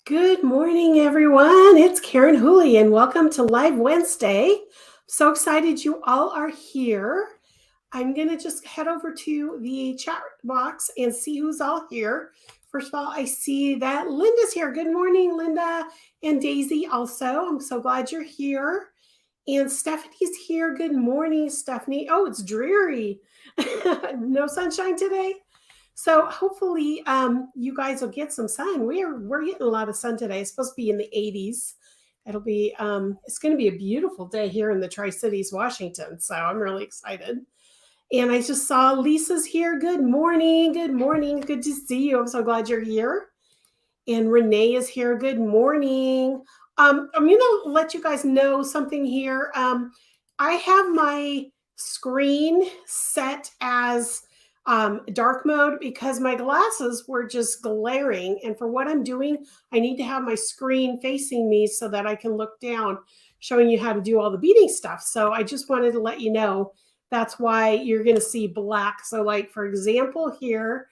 Good morning, everyone. It's Karen Whooley, and welcome to Live Wednesday. So excited you all are here. I'm going to just head over to the chat box and see who's all here. First of all, I see that Linda's here. Good morning, Linda, and Daisy also. I'm so glad you're here. And Stephanie's here. Good morning, Stephanie. Oh, it's dreary. No sunshine today. So hopefully you guys will get some sun. We're getting a lot of sun today. It's supposed to be in the 80s. It'll be it's going to be a beautiful day here in the Tri-Cities, Washington. So I'm really excited. And I just saw Lisa's here. Good morning. Good morning. Good to see you. I'm so glad you're here. And Renee is here. Good morning. I'm going to let you guys know something here. I have my screen set as dark mode because my glasses were just glaring. And for what I'm doing, I need to have my screen facing me so that I can look down, showing you how to do all the beading stuff. So I just wanted to let you know that's why you're going to see black. So like, for example, here,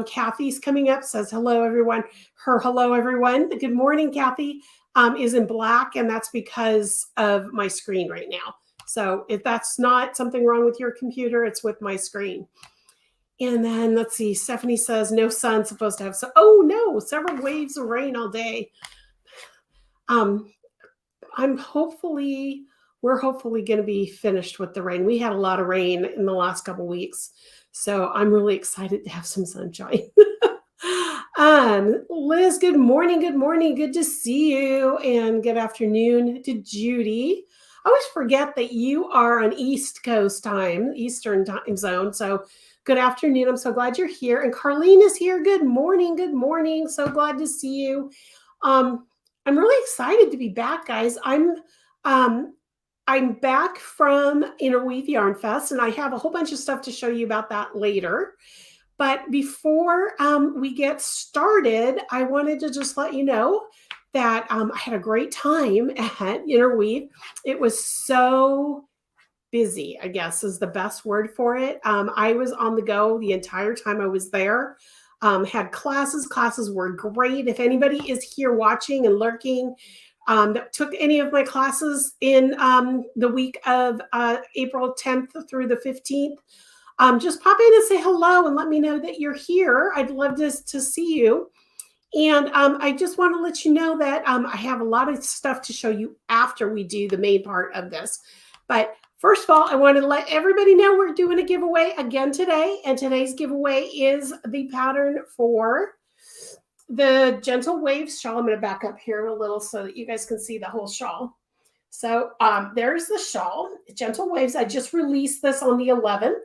Kathy's coming up, says, hello, everyone. Hello, everyone. Good morning, Kathy, is in black. And that's because of my screen right now. So if that's not something wrong with your computer, it's with my screen. And then let's see, Stephanie says no sun, supposed to have sun. Oh no, several waves of rain all day. We're hopefully going to be finished with the rain. We had a lot of rain in the last couple of weeks. So I'm really excited to have some sunshine. Liz, good morning. Good morning. Good to see you. And good afternoon to Judy. I always forget that you are on East Coast time, Eastern time zone. So good afternoon. I'm so glad you're here. And Carlene is here. Good morning. Good morning. So glad to see you. I'm really excited to be back, guys. I'm back from Interweave YarnFest, and I have a whole bunch of stuff to show you about that later. But before we get started, I wanted to just let you know that I had a great time at Interweave. It was so busy, I guess is the best word for it. I was on the go the entire time I was there. Had classes. Classes were great. If anybody is here watching and lurking, that took any of my classes in the week of April 10th through the 15th, just pop in and say hello and let me know that you're here. I'd love to see you. And I just want to let you know that I have a lot of stuff to show you after we do the main part of this. But first of all, I want to let everybody know we're doing a giveaway again today. And today's giveaway is the pattern for the Gentle Waves shawl. I'm going to back up here a little so that you guys can see the whole shawl. So there's the shawl, Gentle Waves. I just released this on the 11th.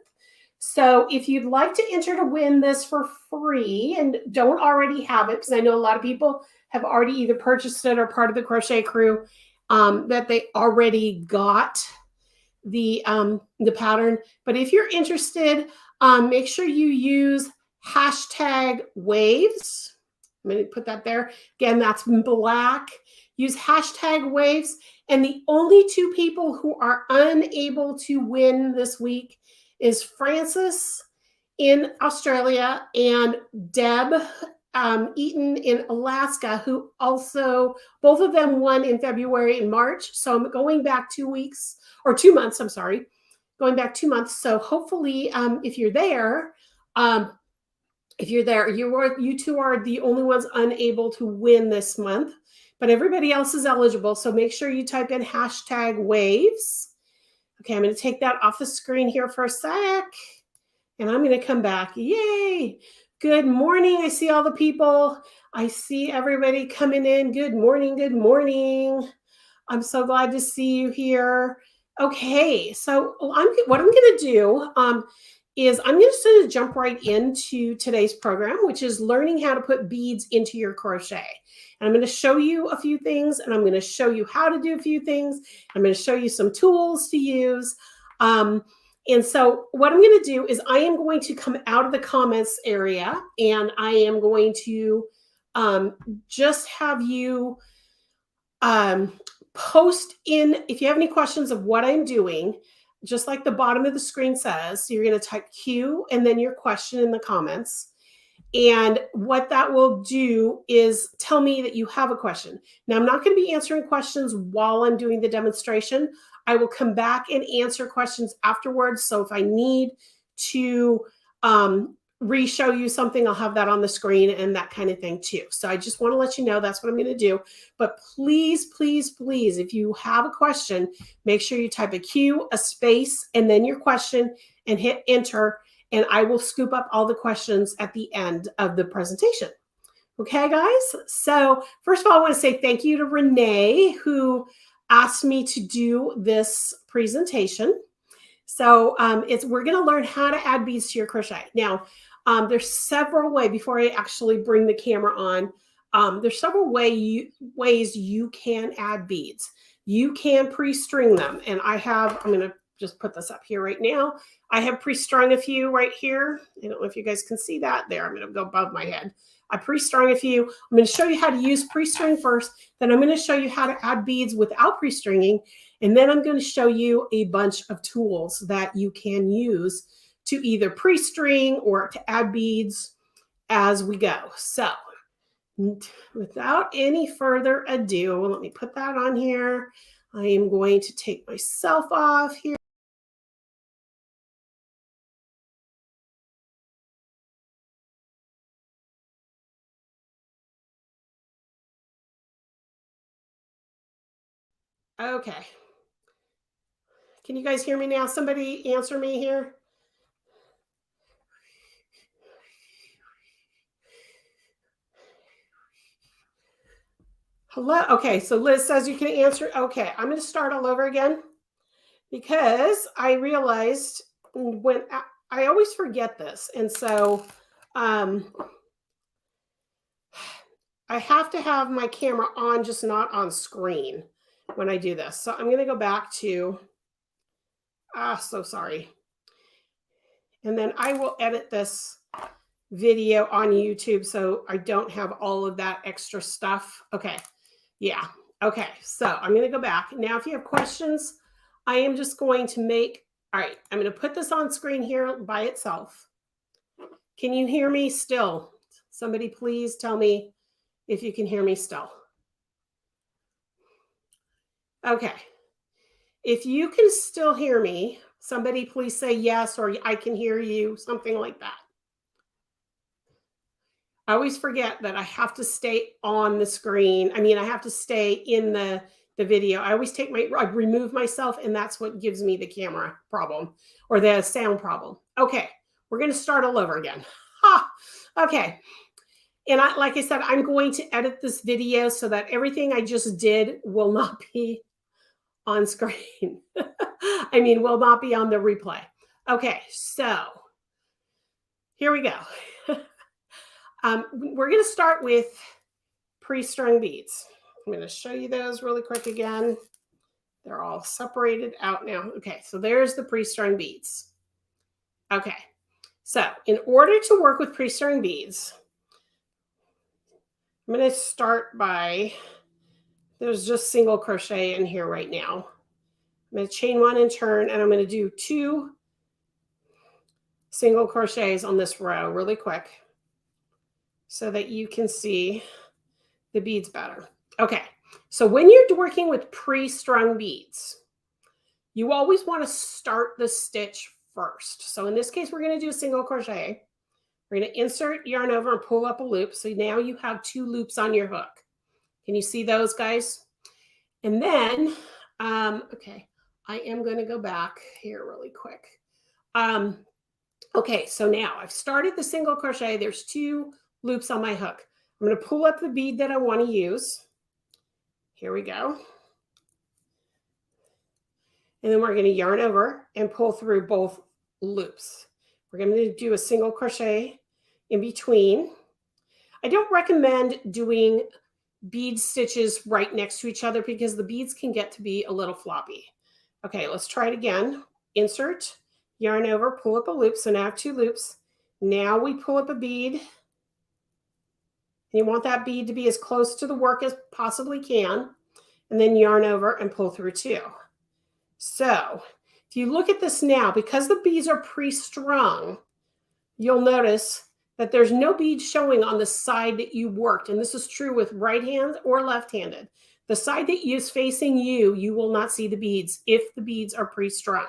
So if you'd like to enter to win this for free and don't already have it, because I know a lot of people have already either purchased it or part of the crochet crew, that they already got the pattern. But if you're interested, make sure you use #waves. I'm going to put that there. Again, that's black. Use #waves. And the only two people who are unable to win this week is Francis in Australia and Deb Eaton in Alaska, who also, both of them won in February and March. So I'm going back 2 weeks, or 2 months, I'm sorry, going back 2 months. So hopefully if you're there, you two are the only ones unable to win this month, but everybody else is eligible. So make sure you type in #waves. Okay, I'm going to take that off the screen here for a sec, and I'm going to come back. Yay! Good morning. I see all the people. I see everybody coming in. Good morning. Good morning. I'm so glad to see you here. Okay, so what I'm going to do is I'm just going to jump right into today's program, which is learning how to put beads into your crochet. And I'm going to show you a few things, and I'm going to show you how to do a few things. I'm going to show you some tools to use. And so what I'm going to do is I am going to come out of the comments area, and I am going to just have you post in, if you have any questions of what I'm doing, just like the bottom of the screen says. So you're going to type Q and then your question in the comments. And what that will do is tell me that you have a question. Now, I'm not going to be answering questions while I'm doing the demonstration. I will come back and answer questions afterwards. So if I need to re-show you something, I'll have that on the screen and that kind of thing too. So I just want to let you know that's what I'm going to do. But please, please, please, if you have a question, make sure you type a Q, a space, and then your question and hit enter. And I will scoop up all the questions at the end of the presentation. Okay, guys? So first of all, I want to say thank you to Renee, who asked me to do this presentation. So we're going to learn how to add beads to your crochet. Now, there's several ways, before I actually bring the camera on, there's several ways you can add beads. You can pre-string them. And I'm going to just put this up here right now. I have pre-strung a few right here. I don't know if you guys can see that there. I'm going to go above my head. I pre-strung a few. I'm going to show you how to use pre-string first. Then I'm going to show you how to add beads without pre-stringing. And then I'm going to show you a bunch of tools that you can use to either pre-string or to add beads as we go. So without any further ado, let me put that on here. I am going to take myself off here. Okay. Can you guys hear me now? Somebody answer me here. Hello. Okay, so Liz says you can answer. Okay, I'm going to start all over again because I realized when I always forget this. And so I have to have my camera on, just not on screen when I do this. So I'm going to go back to, so sorry. And then I will edit this video on YouTube so I don't have all of that extra stuff. Okay. Yeah. Okay. So I'm going to go back. Now, if you have questions, I am just going to all right, I'm going to put this on screen here by itself. Can you hear me still? Somebody please tell me if you can hear me still. Okay. If you can still hear me, somebody please say yes, or I can hear you, something like that. I always forget that I have to stay on the screen. I mean, I have to stay in the video. I always I remove myself, and that's what gives me the camera problem or the sound problem. Okay, we're going to start all over again. Ha! Okay. And like I said, I'm going to edit this video so that everything I just did will not be on screen. I mean, will not be on the replay. Okay, so here we go. We're going to start with pre-strung beads. I'm going to show you those really quick again. They're all separated out now. Okay, so there's the pre-strung beads. Okay, so in order to work with pre-strung beads, I'm going to start by, there's just single crochet in here right now. I'm going to chain one and turn, and I'm going to do 2 single crochets on this row really quick so that you can see the beads better. Okay, so when you're working with pre-strung beads, you always want to start the stitch first. So in this case, we're going to do a single crochet. We're going to insert yarn over and pull up a loop. So now you have 2 loops on your hook. Can you see those, guys? And then, okay, I am going to go back here really quick. Okay, so now I've started the single crochet. There's 2 loops on my hook. I'm going to pull up the bead that I want to use. Here we go. And then we're going to yarn over and pull through both loops. We're going to do a single crochet in between. I don't recommend doing bead stitches right next to each other because the beads can get to be a little floppy. Okay, let's try it again. Insert, yarn over, pull up a loop. So now I have 2 loops. Now we pull up a bead. You want that bead to be as close to the work as possibly can, and then yarn over and pull through 2. So if you look at this now, because the beads are pre-strung, you'll notice that there's no beads showing on the side that you worked. And this is true with right hand or left-handed. The side that is facing you, you will not see the beads if the beads are pre-strung.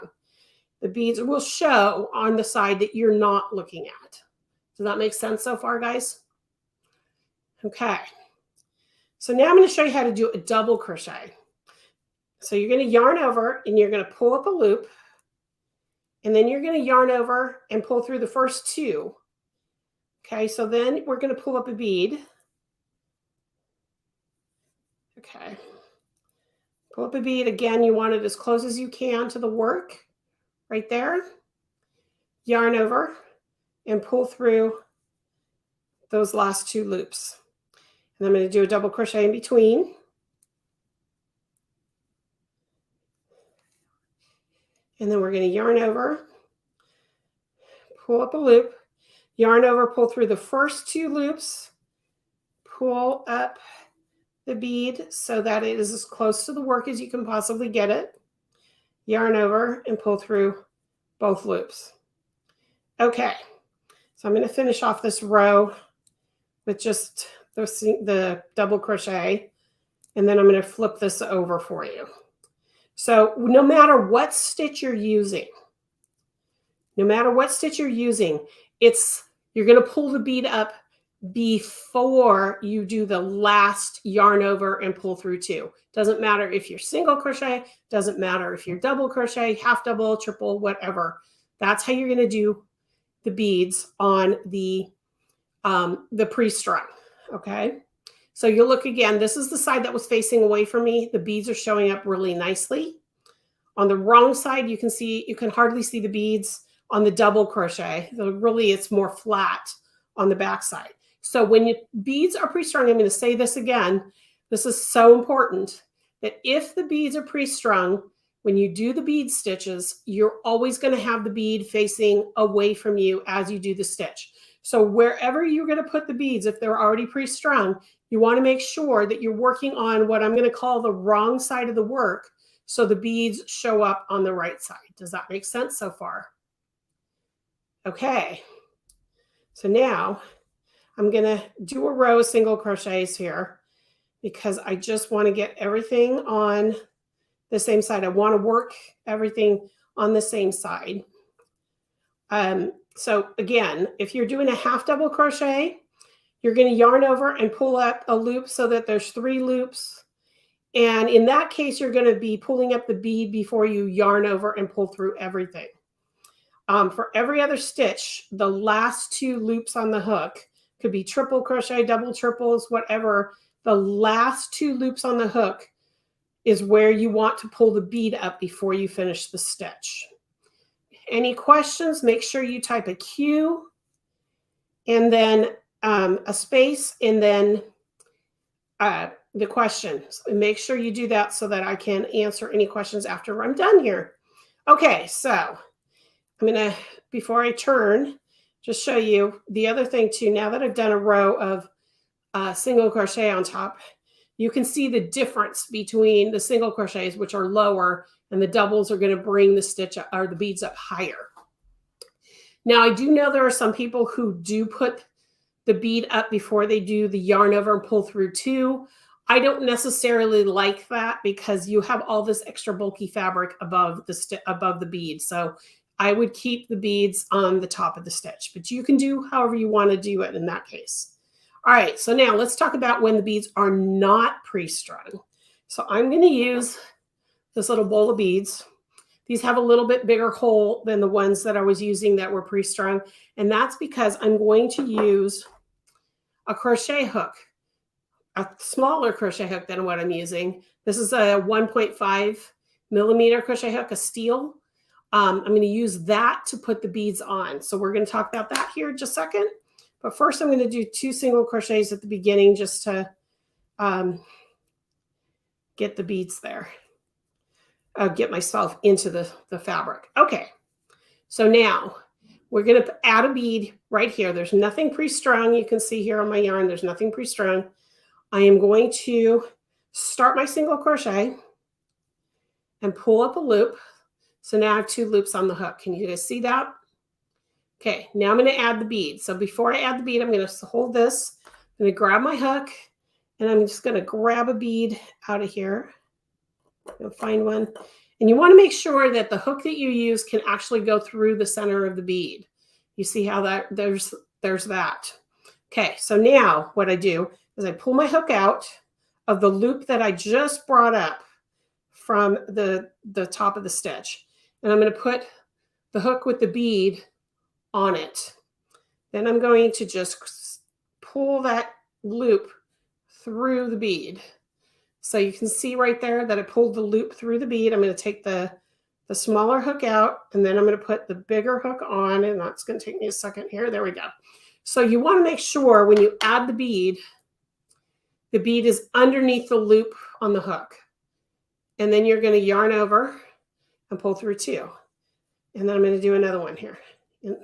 The beads will show on the side that you're not looking at. Does that make sense so far, guys? Okay. So now I'm going to show you how to do a double crochet. So you're going to yarn over and you're going to pull up a loop. And then you're going to yarn over and pull through the first two. Okay, so then we're going to pull up a bead. Okay. Pull up a bead. Again, you want it as close as you can to the work. Right there. Yarn over and pull through those last two loops. And I'm going to do a double crochet in between. And then we're going to yarn over, pull up a loop, yarn over, pull through the first two loops, pull up the bead so that it is as close to the work as you can possibly get it. Yarn over and pull through both loops. Okay, so I'm going to finish off this row with just the double crochet, and then I'm going to flip this over for you. So no matter what stitch you're using, you're going to pull the bead up before you do the last yarn over and pull through two. Doesn't matter if you're single crochet, doesn't matter if you're double crochet, half double, triple, whatever. That's how you're going to do the beads on the pre-strung. Okay. So you'll look again, this is the side that was facing away from me. The beads are showing up really nicely. On the wrong side, you can hardly see the beads on the double crochet. Really, it's more flat on the back side. So when your beads are pre-strung, I'm going to say this again. This is so important that if the beads are pre-strung, when you do the bead stitches, you're always going to have the bead facing away from you as you do the stitch. So wherever you're going to put the beads, if they're already pre-strung, you want to make sure that you're working on what I'm going to call the wrong side of the work so the beads show up on the right side. Does that make sense so far? Okay. So now I'm going to do a row of single crochets here because I just want to get everything on the same side. I want to work everything on the same side. So again, if you're doing a half double crochet, you're going to yarn over and pull up a loop so that there's 3 loops. And in that case, you're going to be pulling up the bead before you yarn over and pull through everything. For every other stitch, the last 2 loops on the hook could be triple crochet, double triples, whatever. The last 2 loops on the hook is where you want to pull the bead up before you finish the stitch. Any questions? Make sure you type a Q and then a space and then the questions. Make sure you do that so that I can answer any questions after I'm done here. Okay, so I'm going to, before I turn, just show you the other thing too. Now that I've done a row of single crochet on top, you can see the difference between the single crochets, which are lower, and the doubles are going to bring the stitch or the beads up higher. Now, I do know there are some people who do put the bead up before they do the yarn over and pull through too. I don't necessarily like that because you have all this extra bulky fabric above the bead. So I would keep the beads on the top of the stitch, but you can do however you want to do it in that case. All right, so now let's talk about when the beads are not pre-strung. So I'm going to use this little bowl of beads. These have a little bit bigger hole than the ones that I was using that were pre-strung, and that's because I'm going to use a crochet hook, a smaller crochet hook than what I'm using. This is a 1.5 millimeter crochet hook, a steel. I'm going to use that to put the beads on. So we're going to talk about that here in just a second. But first, I'm going to do 2 single crochets at the beginning just to get the beads there. Get myself into the fabric. Okay, so now we're going to add a bead right here. There's nothing pre-strung. You can see here on my yarn, there's nothing pre-strung. I am going to start my single crochet and pull up a loop. So now I have 2 loops on the hook. Can you guys see that? Okay, now I'm going to add the bead. So before I add the bead, I'm going to hold this. I'm going to grab my hook, and I'm just going to grab a bead out of here. You'll find one. And you want to make sure that the hook that you use can actually go through the center of the bead. You see how that there's that. Okay, so now what I do is I pull my hook out of the loop that I just brought up from the top of the stitch. And I'm going to put the hook with the bead on it. Then I'm going to just pull that loop through the bead. So you can see right there that I pulled the loop through the bead. I'm going to take the smaller hook out, and then I'm going to put the bigger hook on, and that's going to take me a second here. There we go. So you want to make sure when you add the bead is underneath the loop on the hook. And then you're going to yarn over and pull through 2. And then I'm going to do another one here. And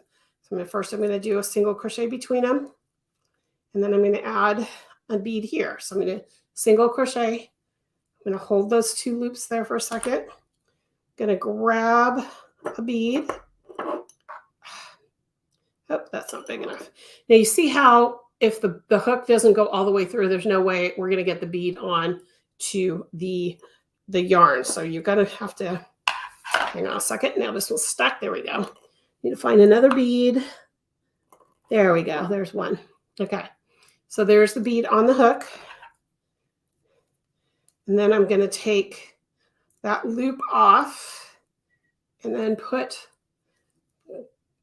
so first I'm going to do a single crochet between them. And then I'm going to add a bead here. So I'm going to single crochet. I'm going to hold those 2 loops there for a second. I'm going to grab a bead. Oh, that's not big enough. Now you see how if the hook doesn't go all the way through, there's no way we're going to get the bead on to the yarn. So you're going to have to, hang on a second. Now this one's stuck. There we go. Need to find another bead. There we go. There's one. Okay. So there's the bead on the hook. And then I'm going to take that loop off and then put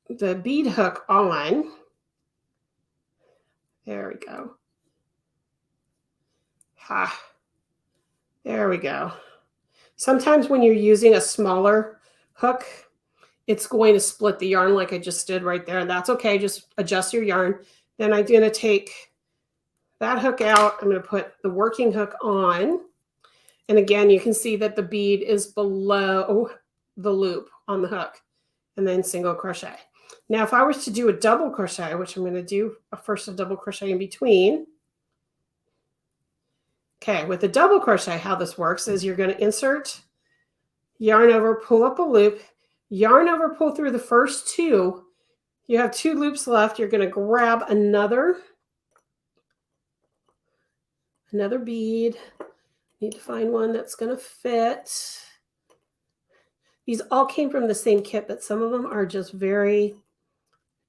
the bead hook on. There we go. Ha. There we go. Sometimes when you're using a smaller hook, it's going to split the yarn like I just did right there. And that's okay. Just adjust your yarn. Then I'm going to take that hook out. I'm going to put the working hook on. And again, you can see that the bead is below the loop on the hook, and then single crochet. Now, if I was to do a double crochet, which I'm going to do first a double crochet in between. Okay, with the double crochet, how this works is you're going to insert, yarn over, pull up a loop, yarn over, pull through the first 2. You have 2 loops left. You're going to grab another bead. Need to find one that's going to fit. These all came from the same kit, but some of them are just very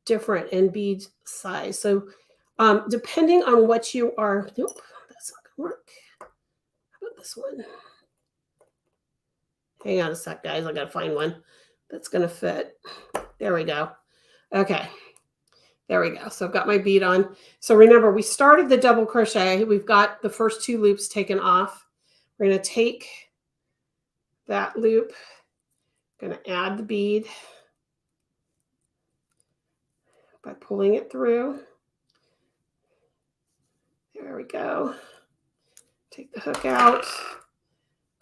different in bead size. So depending on what you are, nope, that's not going to work. How about this one? Hang on a sec, guys. I got to find one that's going to fit. There we go. Okay. There we go. So I've got my bead on. So remember, we started the double crochet. We've got the first 2 loops taken off. We're going to take that loop, going to add the bead by pulling it through. There we go. Take the hook out,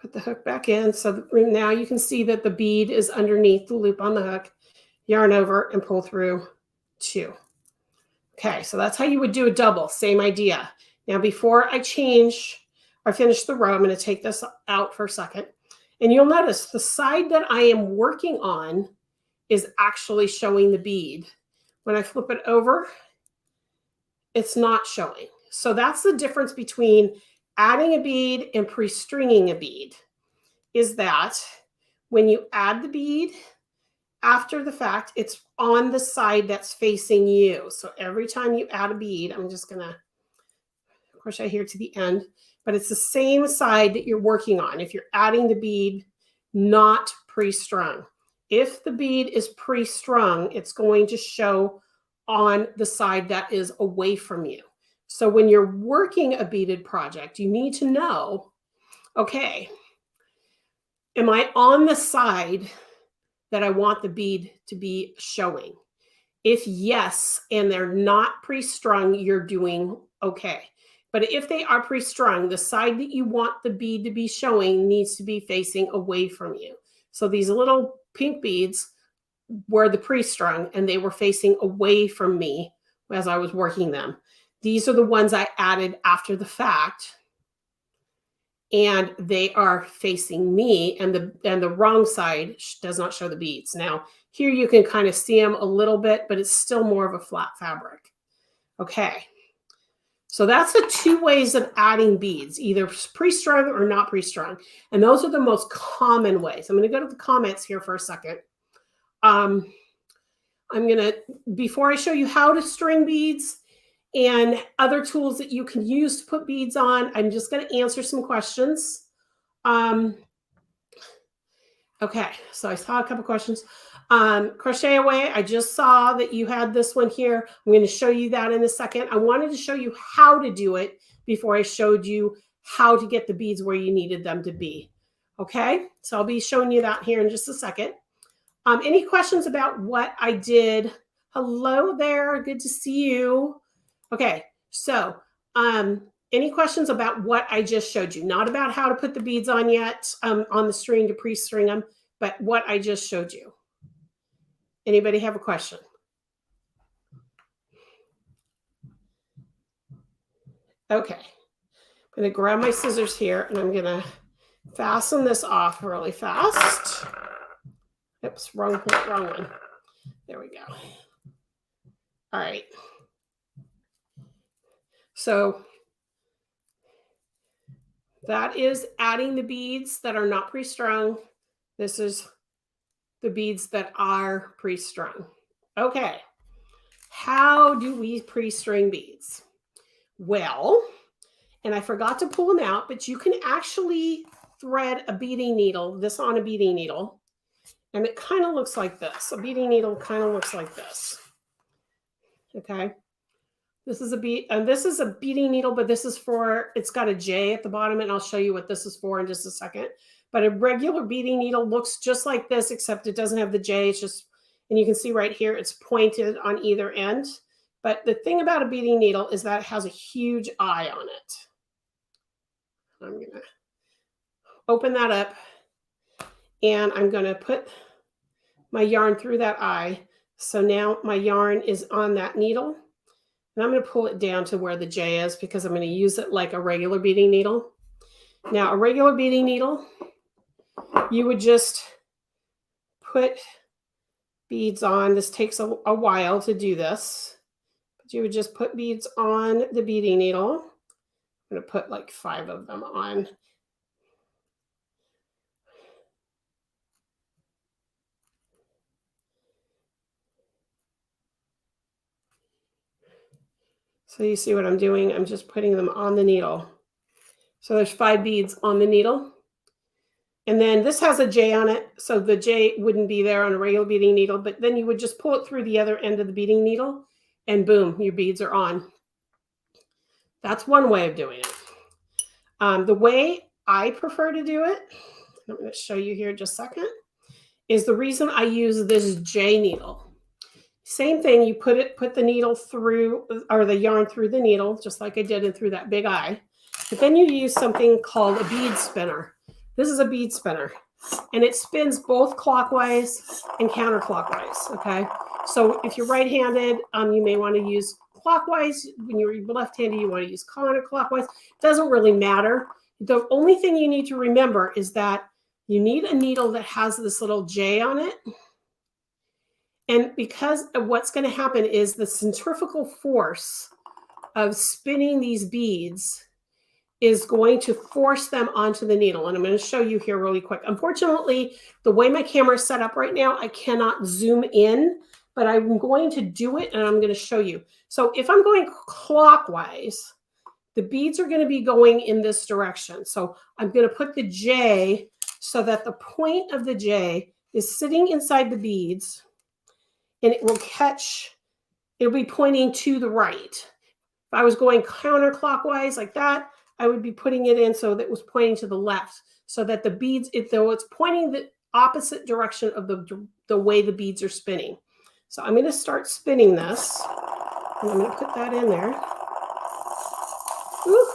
put the hook back in. So now you can see that the bead is underneath the loop on the hook. Yarn over and pull through 2. Okay, so that's how you would do a double. Same idea. Now, before I change or finish the row, I'm going to take this out for a second. And you'll notice the side that I am working on is actually showing the bead. When I flip it over, it's not showing. So that's the difference between adding a bead and pre-stringing a bead, is that when you add the bead, after the fact, it's on the side that's facing you. So every time you add a bead, I'm just going to crochet here to the end, but it's the same side that you're working on. If you're adding the bead, not pre-strung. If the bead is pre-strung, it's going to show on the side that is away from you. So when you're working a beaded project, you need to know, okay, am I on the side that I want the bead to be showing? If yes, and they're not pre-strung, you're doing okay. But if they are pre-strung, the side that you want the bead to be showing needs to be facing away from you. So these little pink beads were the pre-strung, and they were facing away from me as I was working them. These are the ones I added after the fact, and they are facing me, and the wrong side does not show the beads. Now, Here you can kind of see them a little bit, but it's still more of a flat fabric. Okay. So that's the two ways of adding beads, either pre-strung or not pre-strung. And those are the most common ways. I'm going to go to the comments here for a second. I'm going to, before I show you how to string beads and other tools that you can use to put beads on, I'm just going to answer some questions. Okay, so I saw a couple questions. Crochet Away, I just saw that you had this one here. I'm going to show you that in a second. I wanted to show you how to do it before I showed you how to get the beads where you needed them to be. Okay, so I'll be showing you that here in just a second. Any questions about what I did? Hello there, good to see you. Okay, so any questions about what I just showed you? Not about how to put the beads on yet, on the string to pre-string them, but what I just showed you. Anybody have a question? Okay, I'm going to grab my scissors here and I'm going to fasten this off really fast. Oops, wrong one. There we go. All right. So that is adding the beads that are not pre-strung. This is the beads that are pre-strung. Okay, how do we pre-string beads? Well, and I forgot to pull them out, but you can actually thread a beading needle, this on a beading needle, and it kind of looks like this. A beading needle kind of looks like this. Okay, this is a beading needle, but this is for, it's got a J at the bottom, and I'll show you what this is for in just a second. But a regular beading needle looks just like this, except it doesn't have the J. It's just, and you can see right here, it's pointed on either end. But the thing about a beading needle is that it has a huge eye on it. I'm going to open that up, and I'm going to put my yarn through that eye. So now my yarn is on that needle, and I'm going to pull it down to where the J is because I'm going to use it like a regular beading needle. Now, a regular beading needle, you would just put beads on. This takes a while to do this, but you would just put beads on the beading needle. I'm going to put like 5 of them on. So you see what I'm doing? I'm just putting them on the needle. So there's 5 beads on the needle. And then this has a J on it, so the J wouldn't be there on a regular beading needle, but then you would just pull it through the other end of the beading needle, and boom, your beads are on. That's one way of doing it. The way I prefer to do it, I'm going to show you here in just a second, is the reason I use this J needle. Same thing, you put the needle through, or the yarn through the needle, just like I did and through that big eye. But then you use something called a bead spinner. This is a bead spinner, and it spins both clockwise and counterclockwise, okay? So if you're right-handed, you may want to use clockwise. When you're left-handed, you want to use counterclockwise. It doesn't really matter. The only thing you need to remember is that you need a needle that has this little J on it. And because of what's going to happen is the centrifugal force of spinning these beads is going to force them onto the needle. And I'm going to show you here really quick. Unfortunately, the way my camera is set up right now, I cannot zoom in, but I'm going to do it and I'm going to show you. So if I'm going clockwise, the beads are going to be going in this direction. So I'm going to put the J so that the point of the J is sitting inside the beads, and it will catch, it'll be pointing to the right. If I was going counterclockwise like that, I would be putting it in so that it was pointing to the left, so that the beads, though it's pointing the opposite direction of the way the beads are spinning. So I'm going to start spinning this, and I'm going to put that in there. Ooh.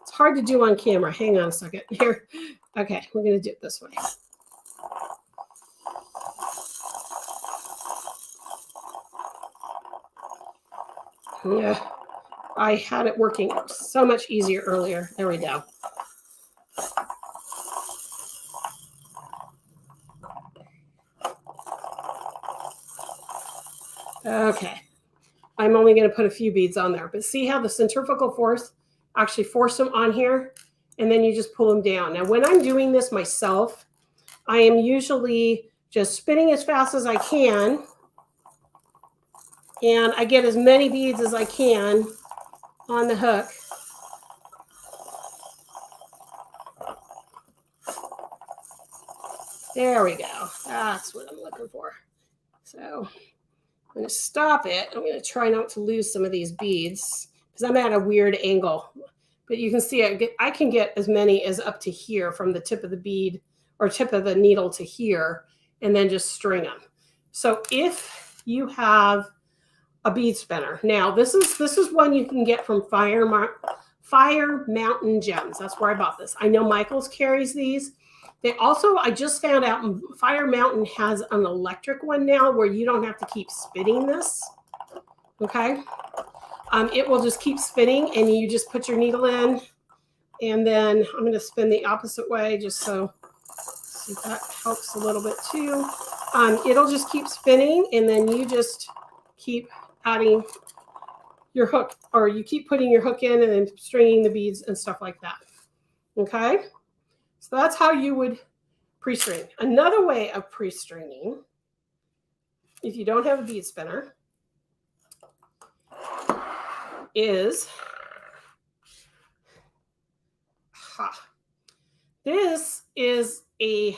It's hard to do on camera. Hang on a second here. Okay, we're going to do it this way. Yeah, I had it working so much easier earlier. There we go. only going to put a few beads on there. But see how the centrifugal force actually forced them on here? And then you just pull them down. Now, when I'm doing this myself, I am usually just spinning as fast as I can. And I get as many beads as I can on the hook. There we go. That's what I'm looking for. So I'm going to stop it. I'm going to try not to lose some of these beads because I'm at a weird angle. But you can see I can get as many as up to here from the tip of the bead or tip of the needle to here, and then just string them. So if you have a bead spinner, now this is one you can get from Fire Mountain Gems. That's where I bought this. I know Michaels carries these. They also, I just found out Fire Mountain has an electric one now where you don't have to keep spinning this. Okay. It will just keep spinning and you just put your needle in, and then I'm going to spin the opposite way just so see if that helps a little bit too. It'll just keep spinning, and then you just keep adding your hook, or you keep putting your hook in and then stringing the beads and stuff like that. Okay. So that's how you would pre-string. Another way of pre-stringing, if you don't have a bead spinner, is this is a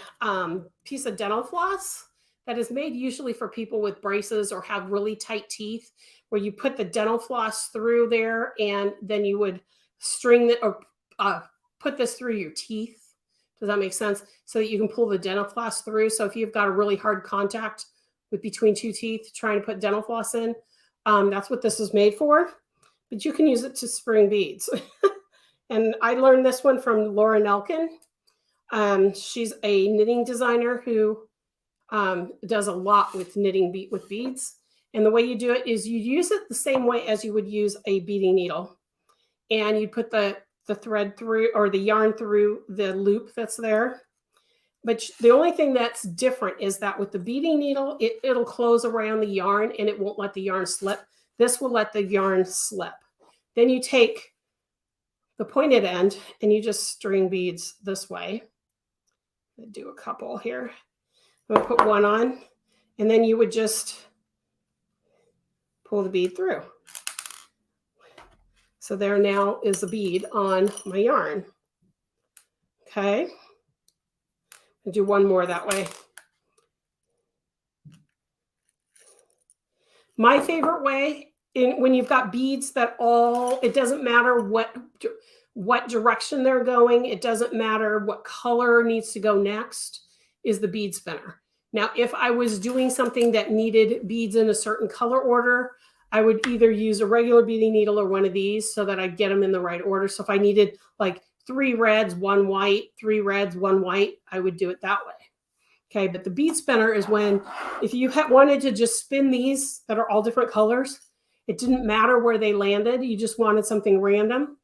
piece of dental floss that is made usually for people with braces or have really tight teeth, where you put the dental floss through there and then you would string it or put this through your teeth. Does that make sense? So that you can pull the dental floss through. So if you've got a really hard contact with between two teeth trying to put dental floss in, that's what this is made for. But you can use it to spring beads. And I learned this one from Laura Nelkin. She's a knitting designer who does a lot with knitting with beads. And the way you do it is you use it the same way as you would use a beading needle. And you put the thread through, or the yarn through the loop that's there. But the only thing that's different is that with the beading needle, it'll close around the yarn and it won't let the yarn slip. This will let the yarn slip. Then you take the pointed end and you just string beads this way. I'll do a couple here. I'm going to put one on, and then you would just pull the bead through. So there now is a bead on my yarn. Okay. I'll do one more that way. My favorite way, when you've got beads that it doesn't matter what direction they're going, it doesn't matter what color needs to go next, is the bead spinner. Now, if I was doing something that needed beads in a certain color order, I would either use a regular beading needle or one of these so that I get them in the right order. So if I needed like 3 reds, 1 white, 3 reds, 1 white, I would do it that way. Okay, but the bead spinner is when, if you wanted to just spin these that are all different colors, it didn't matter where they landed, you just wanted something random,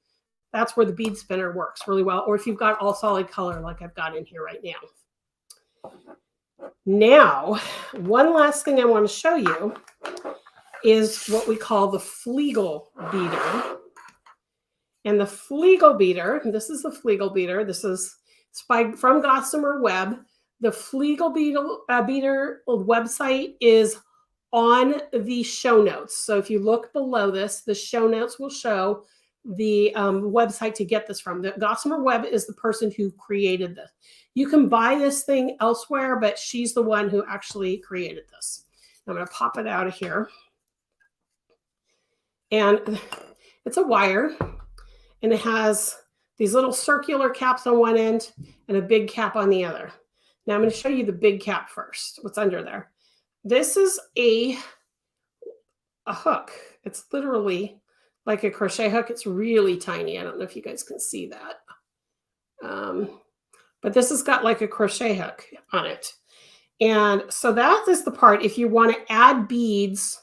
that's where the bead spinner works really well. Or if you've got all solid color like I've got in here right now. Now, one last thing I want to show you is what we call the Flegel beater. And the Flegel beater, this is the Flegel beater. This is from Gossamer Web. The Flegel beater website is on the show notes. So if you look below this, the show notes will show the website to get this from. The Gossamer Web is the person who created this. You can buy this thing elsewhere, but she's the one who actually created this. I'm going to pop it out of here. And it's a wire, and it has these little circular caps on one end and a big cap on the other. Now I'm going to show you the big cap first, what's under there. This is a hook. It's literally like a crochet hook. It's really tiny. I don't know if you guys can see that. But this has got like a crochet hook on it. And so that is the part, if you want to add beads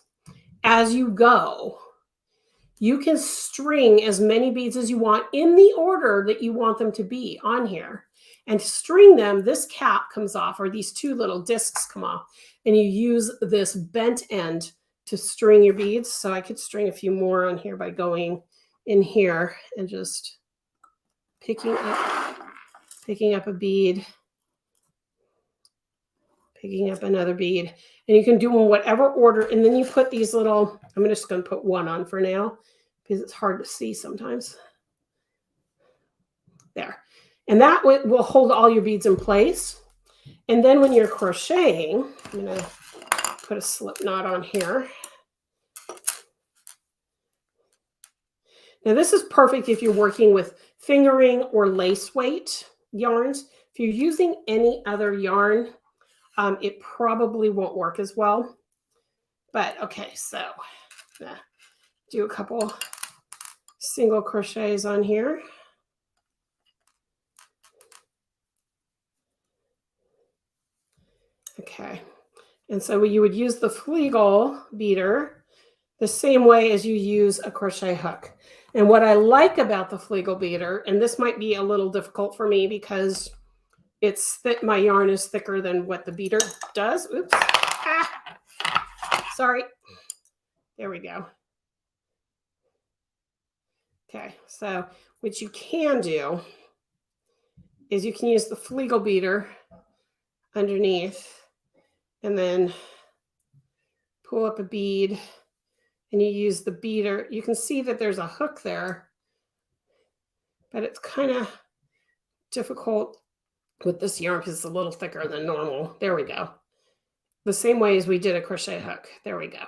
as you go, you can string as many beads as you want in the order that you want them to be on here. And to string them, this cap comes off, or these 2 little discs come off, and you use this bent end to string your beads. So I could string a few more on here by going in here and just picking up a bead, picking up another bead, and you can do them in whatever order. And then you put these little, I'm just going to put one on for now because it's hard to see sometimes. There. And that will hold all your beads in place. And then when you're crocheting, I'm going to put a slip knot on here. Now this is perfect if you're working with fingering or lace weight yarns. If you're using any other yarn, it probably won't work as well. But okay, so do a couple single crochets on here. Okay, and so you would use the Flegel beater the same way as you use a crochet hook. And what I like about the Flegel beater, and this might be a little difficult for me because my yarn is thicker than what the beater does. Oops. Sorry. There we go. Okay, so what you can do is you can use the Flegel beater underneath and then pull up a bead, and you use the beater. You can see that there's a hook there, but it's kind of difficult with this yarn because it's a little thicker than normal. There we go. The same way as we did a crochet hook. There we go.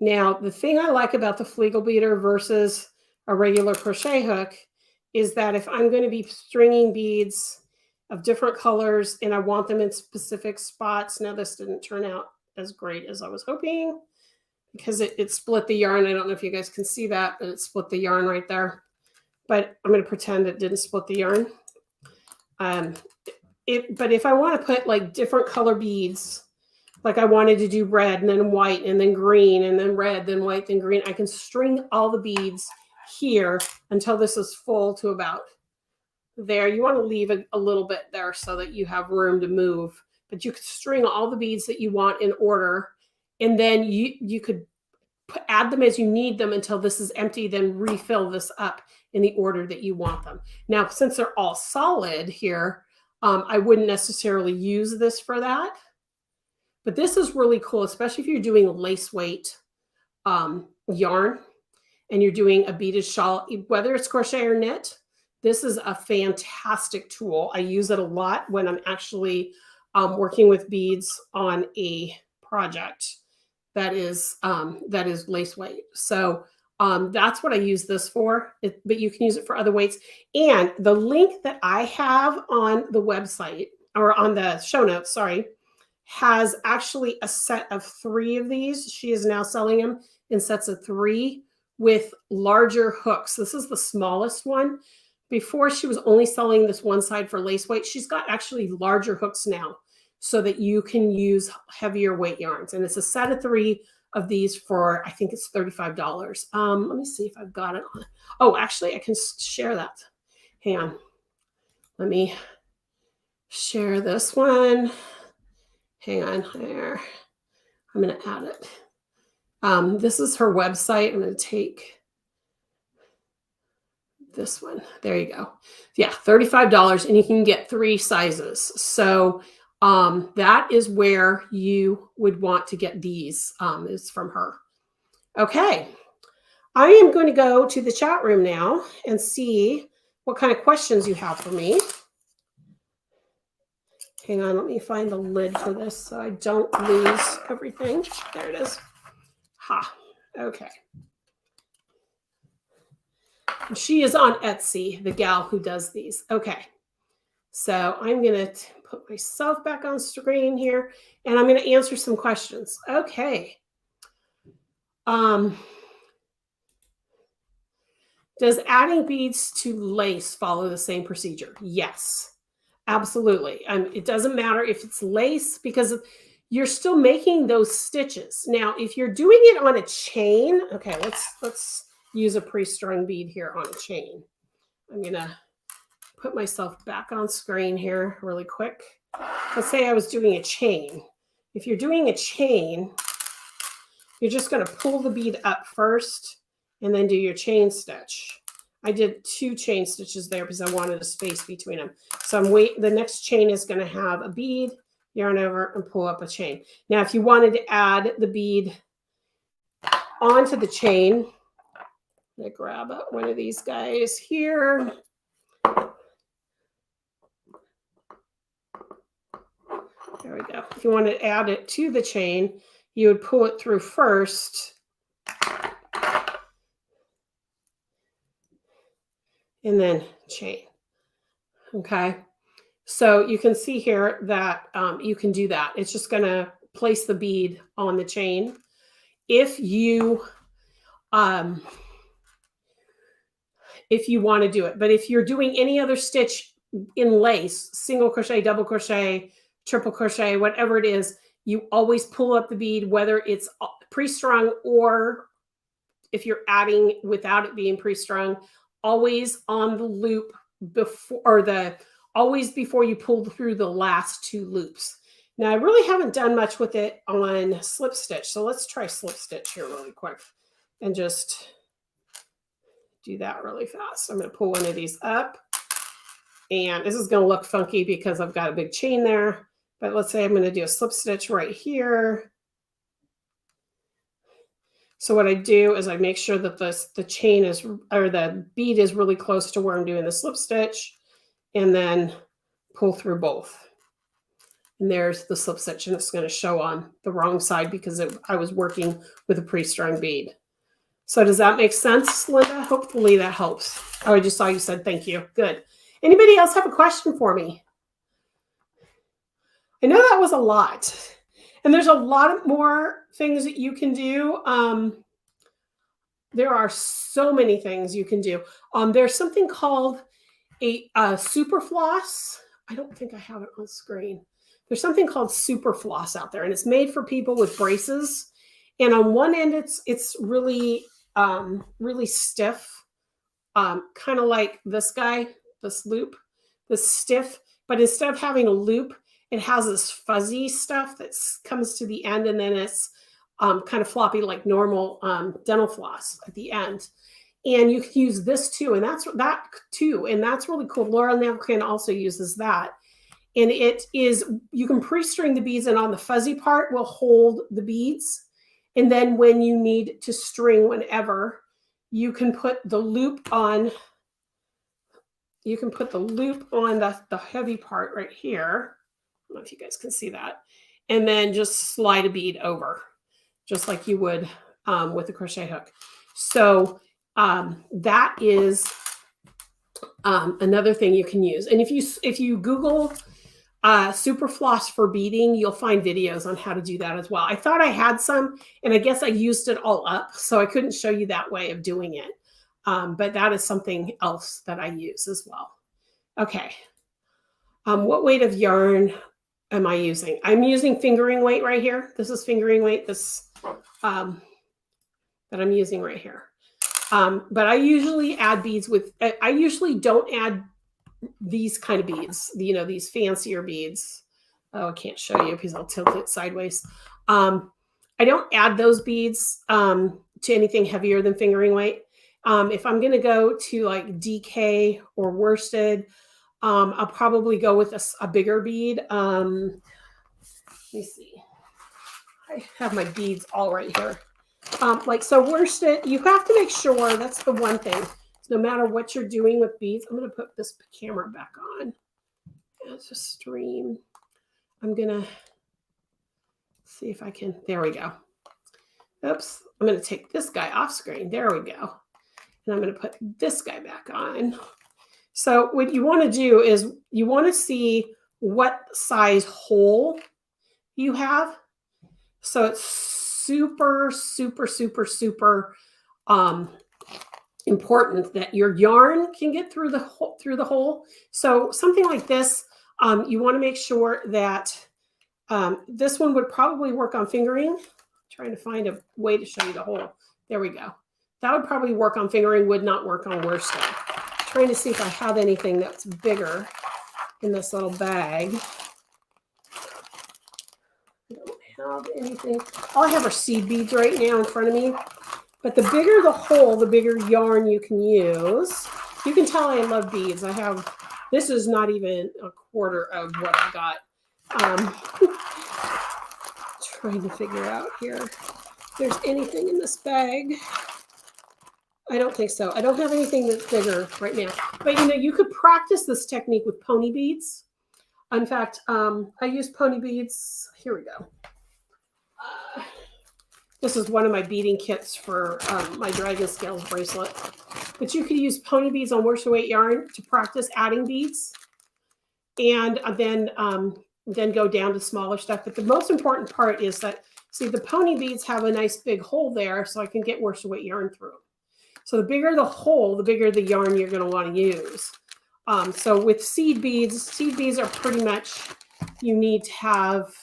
Now, the thing I like about the Flegel beater versus a regular crochet hook is that if I'm going to be stringing beads of different colors and I want them in specific spots. Now, this didn't turn out as great as I was hoping because it split the yarn. I don't know if you guys can see that, but it split the yarn right there. But I'm going to pretend it didn't split the yarn. But if I want to put like different color beads, like I wanted to do red and then white and then green and then red, then white, then green, I can string all the beads here until this is full to about there. You want to leave a little bit there so that you have room to move, but you could string all the beads that you want in order, and then you could add them as you need them until this is empty, then refill this up in the order that you want them. Now, since they're all solid here, I wouldn't necessarily use this for that, but this is really cool, especially if you're doing lace weight yarn and you're doing a beaded shawl, whether it's crochet or knit. This is a fantastic tool. I use it a lot when I'm actually working with beads on a project that is lace weight. So that's what I use this for, but you can use it for other weights. And the link that I have on the website, or on the show notes, sorry, has actually a set of 3 of these. She is now selling them in sets of 3 with larger hooks. This is the smallest one. Before, she was only selling this one side for lace weight. She's got actually larger hooks now so that you can use heavier weight yarns. And it's a set of 3 of these for, I think it's $35. Let me see if I've got it on. Oh, actually, I can share that. Hang on. Let me share this one. Hang on there. I'm going to add it. This is her website. I'm going to take this one. There you go. Yeah, $35, and you can get 3 sizes. So that is where you would want to get these. It's from her. Okay. I am going to go to the chat room now and see what kind of questions you have for me. Hang on, let me find the lid for this so I don't lose everything. There it is. Ha. Okay. She is on Etsy, the gal who does these. Okay. So I'm going to put myself back on screen here, and I'm going to answer some questions. Okay. Does adding beads to lace follow the same procedure? Yes, absolutely. It doesn't matter if it's lace because you're still making those stitches. Now, if you're doing it on a chain, okay, let's use a pre-strung bead here on a chain. I'm going to put myself back on screen here really quick. Let's say I was doing a chain. If you're doing a chain, you're just going to pull the bead up first and then do your chain stitch. I did 2 chain stitches there because I wanted a space between them. So the next chain is going to have a bead, yarn over, and pull up a chain. Now, if you wanted to add the bead onto the chain, I'm going to grab one of these guys here. There we go. If you want to add it to the chain, you would pull it through first. And then chain. Okay. So you can see here that you can do that. It's just going to place the bead on the chain. If you want to do it, but if you're doing any other stitch in lace, single crochet, double crochet, triple crochet, whatever it is, you always pull up the bead, whether it's pre-strung or if you're adding without it being pre-strung, always on the loop always before you pull through the last 2 loops. Now, I really haven't done much with it on slip stitch. So let's try slip stitch here really quick and just do that really fast. I'm going to pull one of these up, and this is going to look funky because I've got a big chain there. But let's say I'm going to do a slip stitch right here. So what I do is I make sure that the chain is, or the bead is really close to where I'm doing the slip stitch, and then pull through both. And there's the slip stitch, and it's going to show on the wrong side because I was working with a pre-strung bead. So does that make sense, Linda? Hopefully that helps. Oh, I just saw you said thank you. Good. Anybody else have a question for me? I know that was a lot. And there's a lot more things that you can do. There are so many things you can do. There's something called a super floss. I don't think I have it on screen. There's something called super floss out there, and it's made for people with braces. And on one end, it's really, really stiff, kind of like this guy, this loop, this stiff. But instead of having a loop, it has this fuzzy stuff that comes to the end, and then it's kind of floppy like normal dental floss at the end. And you can use this too, and that's really cool. Laura Nevkin also uses that. And it is, you can pre-string the beads, and on the fuzzy part will hold the beads. And then when you need to string whenever, you can put the loop on. You can put the loop on the heavy part right here. I don't know if you guys can see that. And then just slide a bead over, just like you would with a crochet hook. So that is another thing you can use. And if you Google super floss for beading, you'll find videos on how to do that as well. I thought I had some, and I guess I used it all up, so I couldn't show you that way of doing it. But that is something else that I use as well. Okay. What weight of yarn am I using? I'm using fingering weight right here. This is fingering weight, this that I'm using right here. But I usually add beads with, I usually don't add these kind of beads, these fancier beads. Oh, I can't show you because I'll tilt it sideways. I don't add those beads to anything heavier than fingering weight. If I'm going to go to like DK or worsted, I'll probably go with a bigger bead. Let me see. I have my beads all right here. So worsted, you have to make sure, that's the one thing. No matter what you're doing with beads, I'm going to put this camera back on. It's a stream. I'm going to see if I can, there we go. Oops, I'm going to take this guy off screen. There we go. And I'm going to put this guy back on. So what you want to do is you want to see what size hole you have. So it's super, super, super, super important that your yarn can get through the hole. So something like this, you want to make sure that this one would probably work on fingering. I'm trying to find a way to show you the hole. There we go. That would probably work on fingering, would not work on worsted. Trying to see if I have anything that's bigger in this little bag. I don't have anything. All I have are seed beads right now in front of me. But the bigger the hole, the bigger yarn you can use. You can tell I love beads. I have, this is not even a quarter of what I got. Trying to figure out here if there's anything in this bag. I don't think so. I don't have anything that's bigger right now. But you know, you could practice this technique with pony beads. In fact, I use pony beads. Here we go. This is one of my beading kits for my Dragon Scales bracelet. But you could use pony beads on worsted weight yarn to practice adding beads. And then go down to smaller stuff. But the most important part is that, see, the pony beads have a nice big hole there, so I can get worsted weight yarn through them. So the bigger the hole, the bigger the yarn you're going to want to use. So with seed beads are pretty much, you need to have,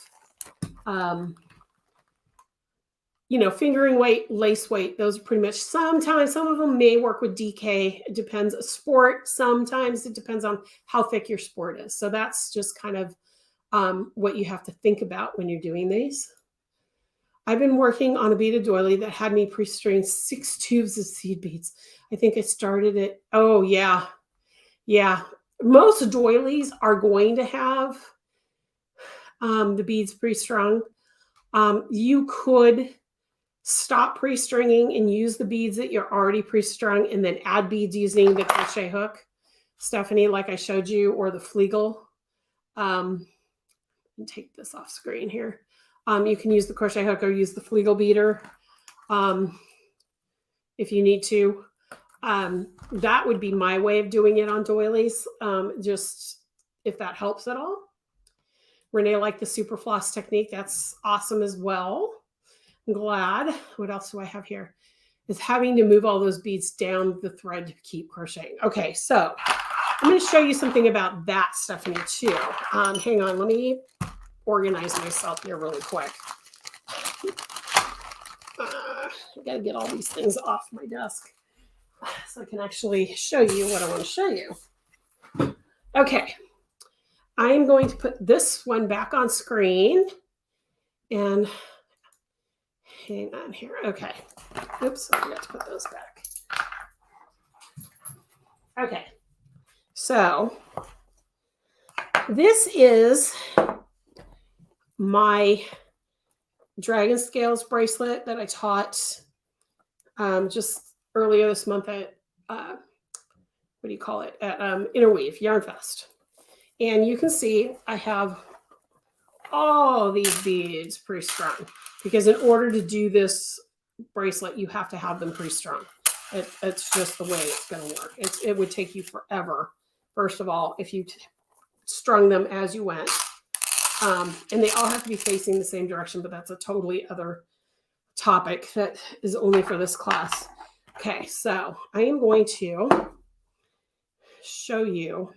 you know, fingering weight, lace weight. Those are pretty much, sometimes some of them may work with DK. It depends. Sport, sometimes it depends on how thick your sport is. So that's just kind of what you have to think about when you're doing these. I've been working on a beaded doily that had me pre-string 6 tubes of seed beads. I think I started it. Oh, yeah. Yeah. Most doilies are going to have the beads pre-strung. You could stop pre-stringing and use the beads that you're already pre-strung and then add beads using the crochet hook, Stephanie, like I showed you, or the Flegel. Take this off screen here. You can use the crochet hook or use the Flegel beater if you need to. That would be my way of doing it on doilies, just if that helps at all. Renee liked the super floss technique. That's awesome as well. I'm glad. What else do I have here? Is having to move all those beads down the thread to keep crocheting. Okay, so I'm going to show you something about that, Stephanie, too. Hang on, let me organize myself here really quick. I got to get all these things off my desk so I can actually show you what I want to show you. Okay, I am going to put this one back on screen and hang on here. Okay. Oops, I forgot to put those back. Okay. So this is my Dragon Scales bracelet that I taught just earlier this month at, what do you call it, at Interweave YarnFest. And you can see I have all these beads pre-strung because in order to do this bracelet, you have to have them pre-strung. It's just the way it's going to work. It would take you forever, first of all, if you strung them as you went. And they all have to be facing the same direction, but that's a totally other topic that is only for this class. Okay, so I am going to show you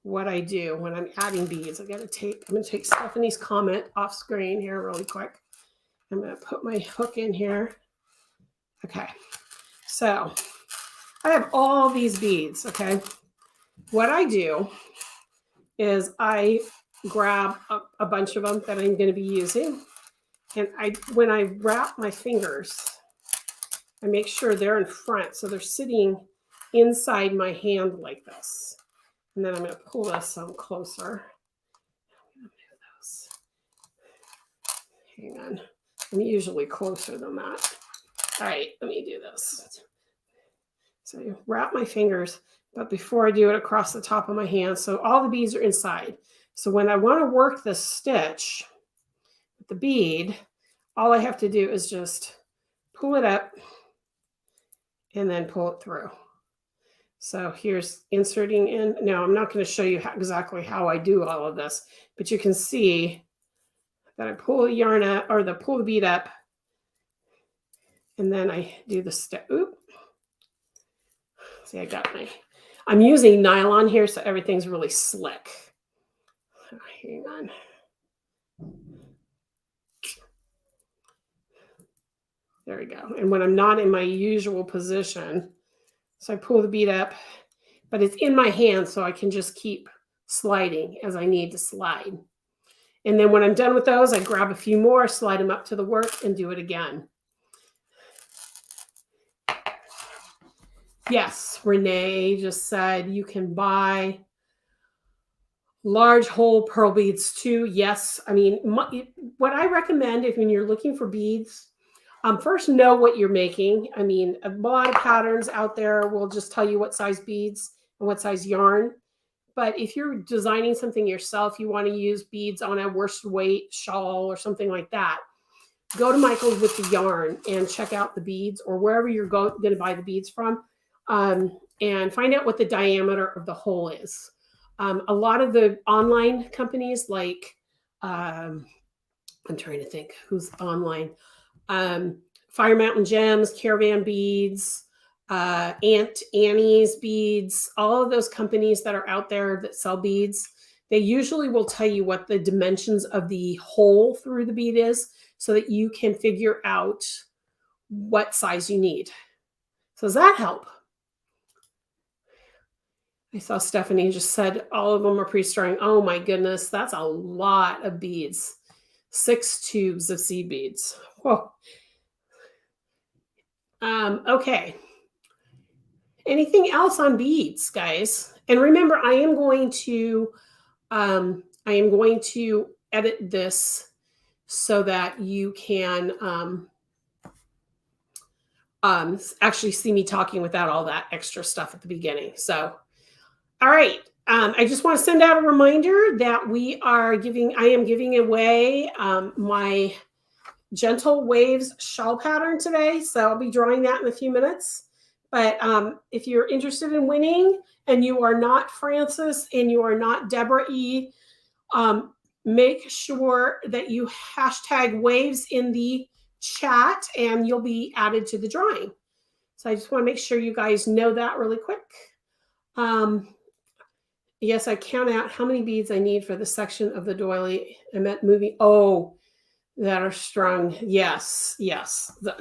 what I do when I'm adding beads. I'm going to take Stephanie's comment off screen here really quick. I'm going to put my hook in here. Okay, so I have all these beads, okay? What I do is I grab a bunch of them that I'm going to be using, and when I wrap my fingers, I make sure they're in front, so they're sitting inside my hand like this. And then I'm going to pull this some closer. Hang on. I'm usually closer than that. All right, let me do this. So I wrap my fingers, but before I do it across the top of my hand, so all the beads are inside. So when I want to work this stitch with the bead, all I have to do is just pull it up and then pull it through. So here's inserting in. Now, I'm not going to show you exactly how I do all of this, but you can see that I pull the yarn up, or pull the bead up, and then I do the step. Oop. See, I'm using nylon here, so everything's really slick. Hang on. There we go. And when I'm not in my usual position, so I pull the bead up, but it's in my hand, so I can just keep sliding as I need to slide. And then when I'm done with those, I grab a few more, slide them up to the work, and do it again. Yes, Renee just said you can buy large whole pearl beads too. Yes, I mean, what I recommend if when you're looking for beads, first know what you're making. I mean, a lot of patterns out there will just tell you what size beads and what size yarn. But if you're designing something yourself, you want to use beads on a worsted weight shawl or something like that, go to Michael's with the yarn and check out the beads, or wherever you're going to buy the beads from, and find out what the diameter of the hole is. A lot of the online companies like, I'm trying to think who's online, Fire Mountain Gems, Caravan Beads, Aunt Annie's Beads, all of those companies that are out there that sell beads, they usually will tell you what the dimensions of the hole through the bead is so that you can figure out what size you need. So does that help? I saw Stephanie just said all of them are pre-storing. Oh my goodness, that's a lot of beads. 6 tubes of seed beads. Whoa. Okay. Anything else on beads, guys? And remember, I am going to edit this so that you can actually see me talking without all that extra stuff at the beginning. So, all right. I just want to send out a reminder that I am giving away my Gentle Waves shawl pattern today. So I'll be drawing that in a few minutes. But if you're interested in winning and you are not Francis and you are not Deborah E., make sure that you hashtag waves in the chat and you'll be added to the drawing. So I just want to make sure you guys know that really quick. Yes, I count out how many beads I need for the section of the doily. I meant moving. Oh, that are strung. Yes.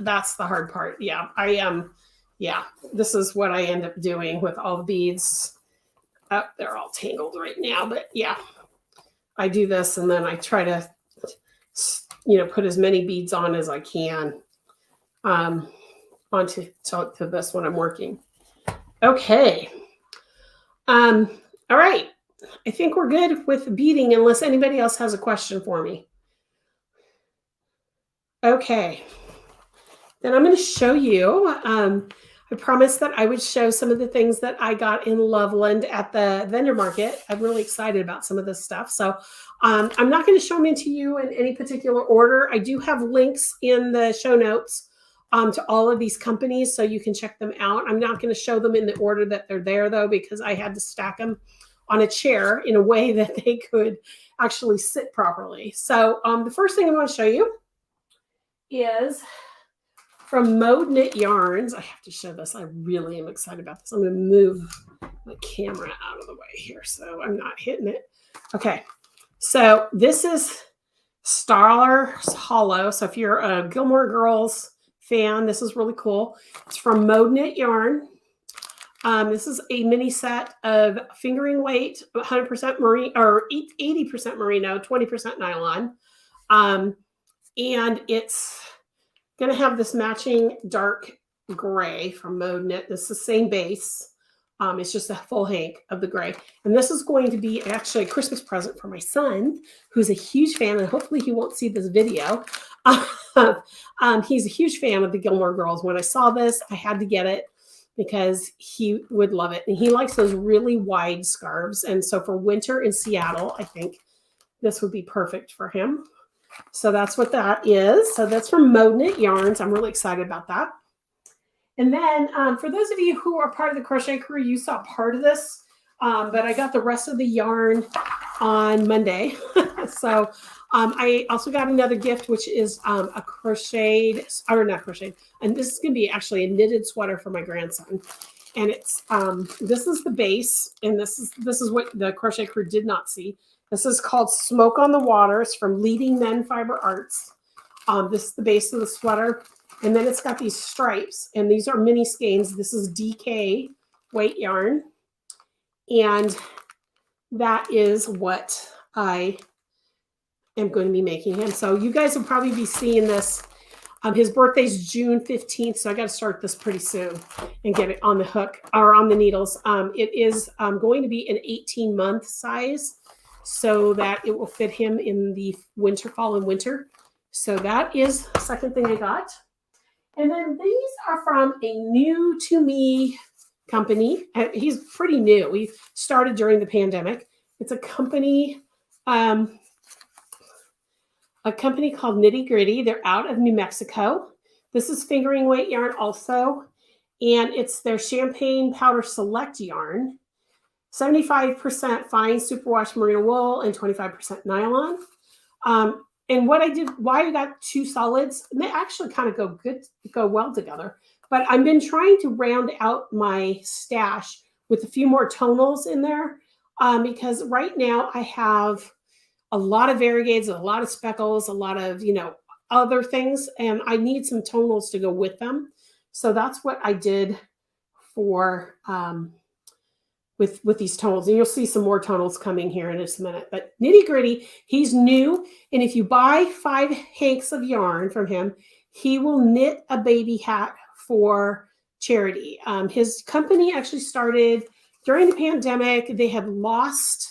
That's the hard part. Yeah, I am. Yeah, this is what I end up doing with all the beads. Oh, they're all tangled right now, but yeah, I do this and then I try to, put as many beads on as I can onto this when I'm working. Okay. All right. I think we're good with beading unless anybody else has a question for me. Okay. Then I'm going to show you. I promised that I would show some of the things that I got in Loveland at the vendor market. I'm really excited about some of this stuff. So I'm not going to show them to you in any particular order. I do have links in the show notes to all of these companies so you can check them out. I'm not going to show them in the order that they're there, though, because I had to stack them on a chair in a way that they could actually sit properly. So the first thing I want to show you is from Mode Knit Yarns. I have to show this. I really am excited about this. I'm going to move the camera out of the way here so I'm not hitting it. Okay, so this is Stars Hollow. So if you're a Gilmore Girls fan, this is really cool. It's from Mode Knit Yarn. This is a mini set of fingering weight, 100% merino or 80% merino, 20% nylon. And it's going to have this matching dark gray from Mode Knit. This is the same base. It's just a full hank of the gray. And this is going to be actually a Christmas present for my son, who's a huge fan, and hopefully he won't see this video. He's a huge fan of the Gilmore Girls. When I saw this, I had to get it because he would love it. And he likes those really wide scarves. And so for winter in Seattle, I think this would be perfect for him. So that's what that is. So that's from Mode Knit Yarns. I'm really excited about that. And then for those of you who are part of the crochet crew, you saw part of this, but I got the rest of the yarn on Monday. So I also got another gift, which is a crocheted, or not crocheted, and this is going to be actually a knitted sweater for my grandson. And it's this is the base, and this is what the crochet crew did not see. This is called Smoke on the Water. It's from Leading Men Fiber Arts. This is the base of the sweater. And then it's got these stripes. And these are mini skeins. This is DK weight yarn. And that is what I am going to be making him. So you guys will probably be seeing this. His birthday's June 15th, so I got to start this pretty soon and get it on the hook or on the needles. It is going to be an 18-month size so that it will fit him in the winter, fall and winter. So that is the second thing I got. And then these are from a new to me company. He's pretty new. We started during the pandemic. It's a company called Nitty Gritty. They're out of New Mexico. This is fingering weight yarn also, and it's their Champagne Powder Select yarn. 75% fine superwash merino wool and 25% nylon. And what I did, why I got two solids, and they actually kind of go well together. But I've been trying to round out my stash with a few more tonals in there because right now I have a lot of variegates, a lot of speckles, a lot of, other things, and I need some tonals to go with them. So that's what I did for with these tonals. And you'll see some more tonals coming here in just a minute. But Nitty Gritty, he's new. And if you buy 5 hanks of yarn from him, he will knit a baby hat for charity. His company actually started during the pandemic. They had lost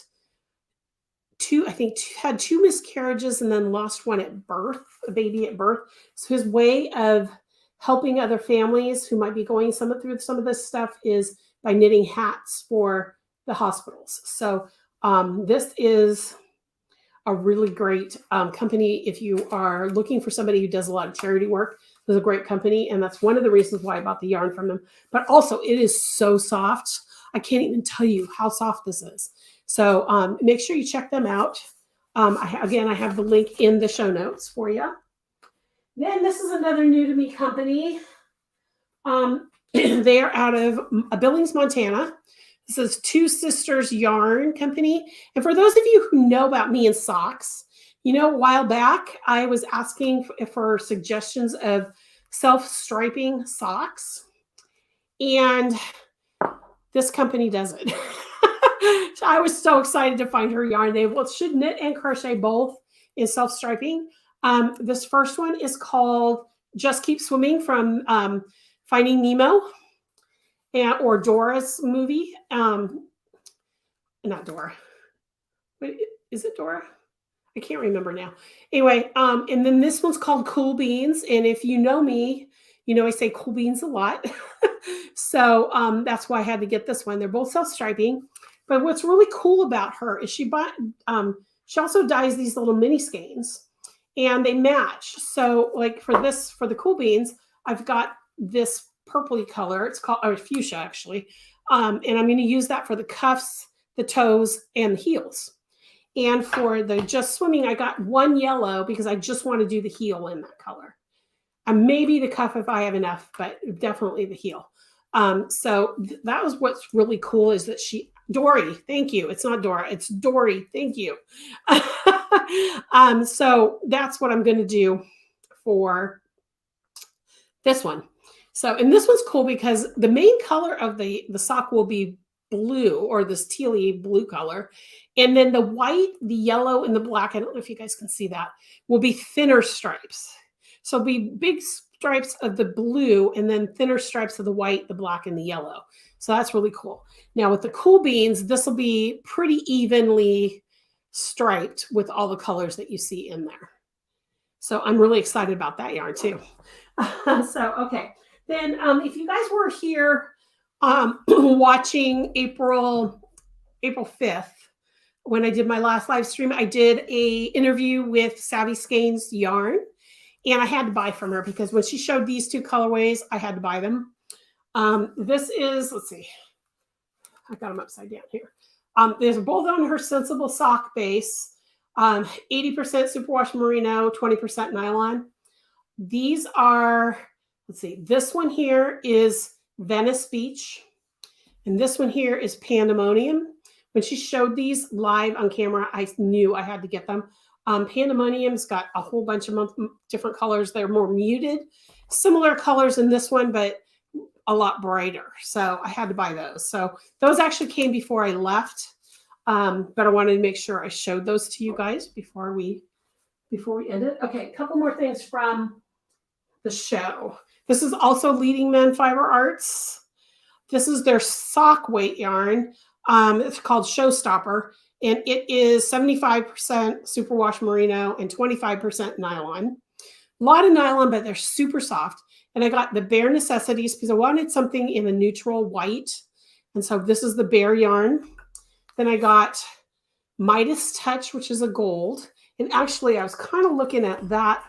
had 2 miscarriages and then lost one at birth, a baby at birth. So his way of helping other families who might be going through some of this stuff is by knitting hats for the hospitals. So this is a really great company. If you are looking for somebody who does a lot of charity work, this is a great company. And that's one of the reasons why I bought the yarn from them. But also it is so soft. I can't even tell you how soft this is. So make sure you check them out. I have the link in the show notes for you. Then this is another new to me company. They are out of Billings, Montana. This is Two Sisters Yarn Company. And for those of you who know about me and socks, a while back, I was asking for suggestions of self-striping socks. And this company does it. So I was so excited to find her yarn. They should knit and crochet both in self-striping. This first one is called Just Keep Swimming from Finding Nemo or Dora's movie. Not Dora. Wait, is it Dora? I can't remember now. Anyway, and then this one's called Cool Beans. And if you know me, I say cool beans a lot. So that's why I had to get this one. They're both self-striping. But what's really cool about her is she also dyes these little mini skeins and they match. So like for the Cool Beans, I've got this purpley color. It's called fuchsia actually. And I'm going to use that for the cuffs, the toes, and the heels. And for the Just Swimming, I got one yellow because I just want to do the heel in that color. And maybe the cuff if I have enough, but definitely the heel. So that was what's really cool is that Dory, thank you. It's not Dora, it's Dory, thank you. So that's what I'm going to do for this one. So, and this one's cool because the main color of the sock will be blue or this tealy blue color. And then the white, the yellow, and the black, I don't know if you guys can see that, will be thinner stripes. So it'll be big stripes of the blue and then thinner stripes of the white, the black, and the yellow. So that's really cool. Now with the Cool Beans, this will be pretty evenly striped with all the colors that you see in there. So I'm really excited about that yarn too. So, okay. Then if you guys were here watching April 5th, when I did my last live stream, I did an interview with Savvy Skeins Yarn. And I had to buy from her because when she showed these 2 colorways, I had to buy them. This is, let's see, I got them upside down here. There's both on her Sensible Sock base, 80% superwash merino, 20% nylon. These are, let's see, this one here is Venice Beach. And this one here is Pandemonium. When she showed these live on camera, I knew I had to get them. Pandemonium's got a whole bunch of different colors. They're more muted, similar colors in this one, but a lot brighter. So I had to buy those. So those actually came before I left, but I wanted to make sure I showed those to you guys before we before we end it. Okay, a couple more things from the show. This is also Leading Men Fiber Arts. This is their sock weight yarn. It's called Showstopper, and it is 75% superwash merino and 25% nylon. A lot of nylon, but they're super soft. And I got the Bare Necessities because I wanted something in a neutral white. And so this is the Bare yarn. Then I got Midas Touch, which is a gold. And actually, I was kind of looking at that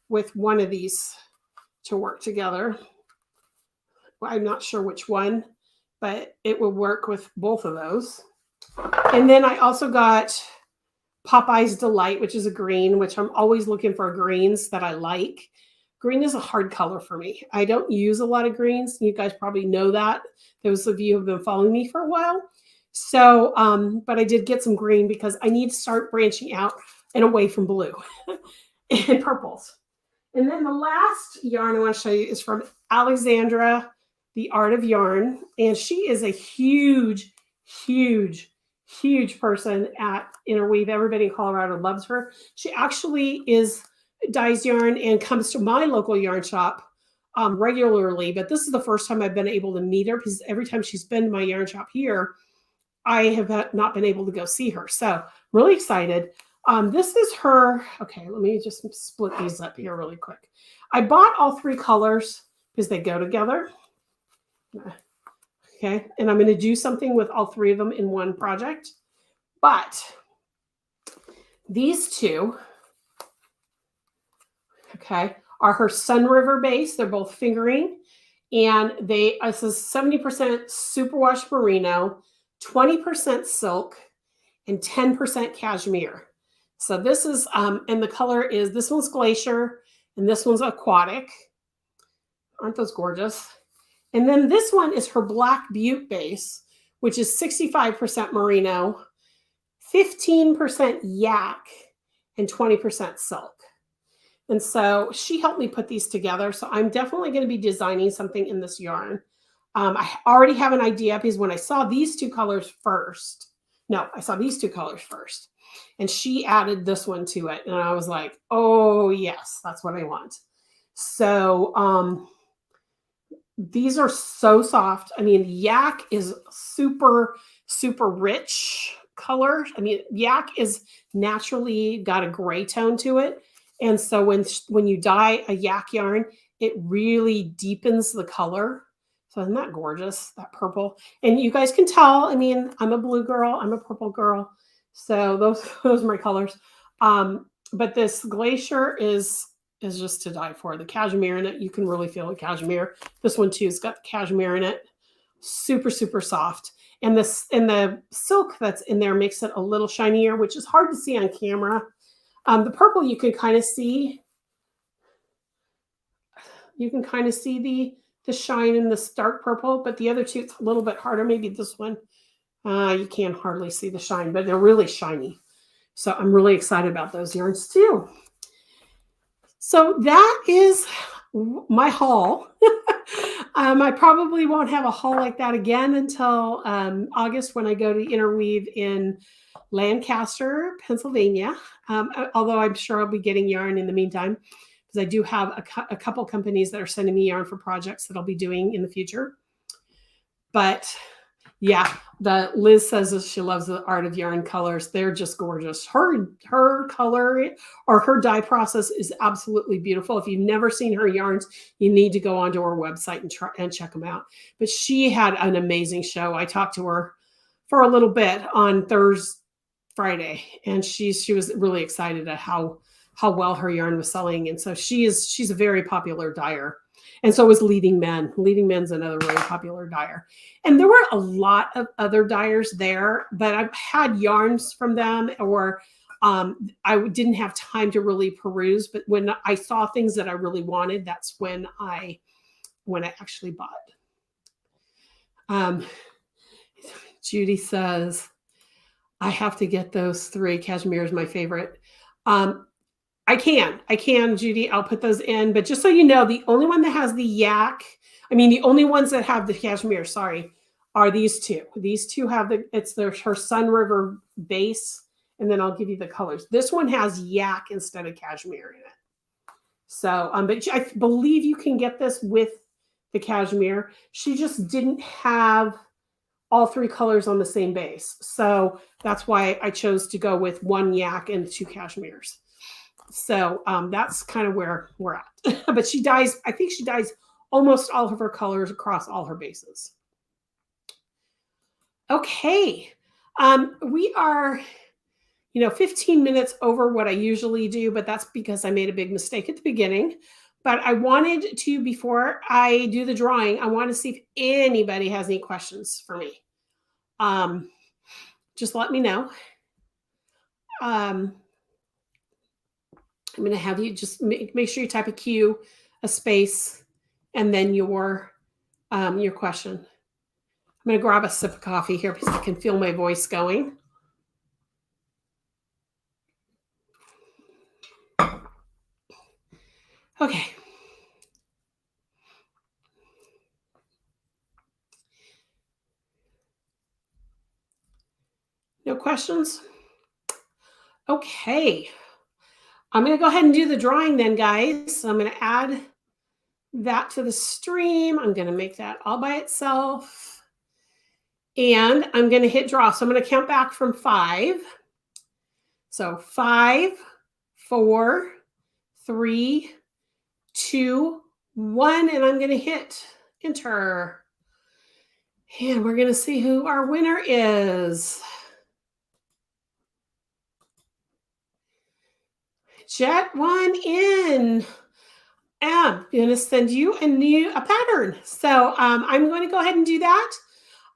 with one of these to work together. I'm not sure which one, but it will work with both of those. And then I also got Popeye's Delight, which is a green, which I'm always looking for greens that I like. Green is a hard color for me. I don't use a lot of greens. You guys probably know that. Those of you who have been following me for a while. So, but I did get some green because I need to start branching out and away from blue and purples. And then the last yarn I want to show you is from Alexandra, the Art of Yarn. And she is a huge, huge, huge person at Interweave. Everybody in Colorado loves her. She actually dyes yarn and comes to my local yarn shop regularly. But this is the first time I've been able to meet her because every time she's been to my yarn shop here, I have not been able to go see her. So really excited. This is her. Okay, let me just split these up here really quick. I bought all three colors because they go together. Okay, and I'm going to do something with all three of them in one project. But these two, okay, are her SunRiver Base. They're both fingering. And this is 70% superwash merino, 20% silk, and 10% cashmere. So this is, and the color is, this one's Glacier, and this one's Aquatic. Aren't those gorgeous? And then this one is her Black Butte Base, which is 65% merino, 15% yak, and 20% silk. And so she helped me put these together. So I'm definitely going to be designing something in this yarn. I already have an idea because when I saw these two colors first, I saw these two colors first, and she added this one to it. And I was like, oh yes, that's what I want. So, these are so soft. I mean, yak is super, super rich color. I mean, yak is naturally got a gray tone to it. And so when you dye a yak yarn, it really deepens the color. So isn't that gorgeous, that purple? And you guys can tell, I mean, I'm a blue girl, I'm a purple girl. So those are my colors. But this Glacier is just to die for. The cashmere in it, you can really feel the cashmere. This one too has got cashmere in it. Super, super soft. And the silk that's in there makes it a little shinier, which is hard to see on camera. The purple you can kind of see. You can kind of see the shine in the dark purple, but the other two, it's a little bit harder. Maybe this one, you can't hardly see the shine, but they're really shiny. So I'm really excited about those yarns too. So that is my haul. I probably won't have a haul like that again until August when I go to Interweave in Lancaster, Pennsylvania. Although I'm sure I'll be getting yarn in the meantime, because I do have a couple companies that are sending me yarn for projects that I'll be doing in the future. But yeah, Liz says that she loves the Art of Yarn colors. They're just gorgeous. Her color or her dye process is absolutely beautiful. If you've never seen her yarns, you need to go onto her website and check them out. But she had an amazing show. I talked to her for a little bit on Friday, and she was really excited at how well her yarn was selling. And so she's a very popular dyer. And so is Leading Men. Leading Men's another really popular dyer. And there were a lot of other dyers there, but I've had yarns from them, or I didn't have time to really peruse. But when I saw things that I really wanted, that's when I actually bought. Judy says, I have to get those three. Cashmere is my favorite. I can, Judy. I'll put those in. But just so you know, the only one that has the yak, the only ones that have the cashmere, sorry, are these two. These two have her SunRiver Base and then I'll give you the colors. This one has yak instead of cashmere in it. So, but I believe you can get this with the cashmere. She just didn't have all 3 colors on the same base. So that's why I chose to go with 1 yak and 2 cashmeres. So that's kind of where we're at. But she dyes, I think she dyes almost all of her colors across all her bases. Okay. We are, 15 minutes over what I usually do, but that's because I made a big mistake at the beginning. But I wanted to, before I do the drawing, I want to see if anybody has any questions for me. Just let me know. I'm going to have you just make sure you type a Q, a space, and then your question. I'm going to grab a sip of coffee here because I can feel my voice going. Okay. No questions? Okay. I'm going to go ahead and do the drawing then, guys. So I'm going to add that to the stream. I'm going to make that all by itself. And I'm going to hit draw. So I'm going to count back from 5. So 5, 4, 3, 2, 1. And I'm going to hit enter. And we're going to see who our winner is. Jet 1 in. I'm going to send you a pattern. So I'm going to go ahead and do that.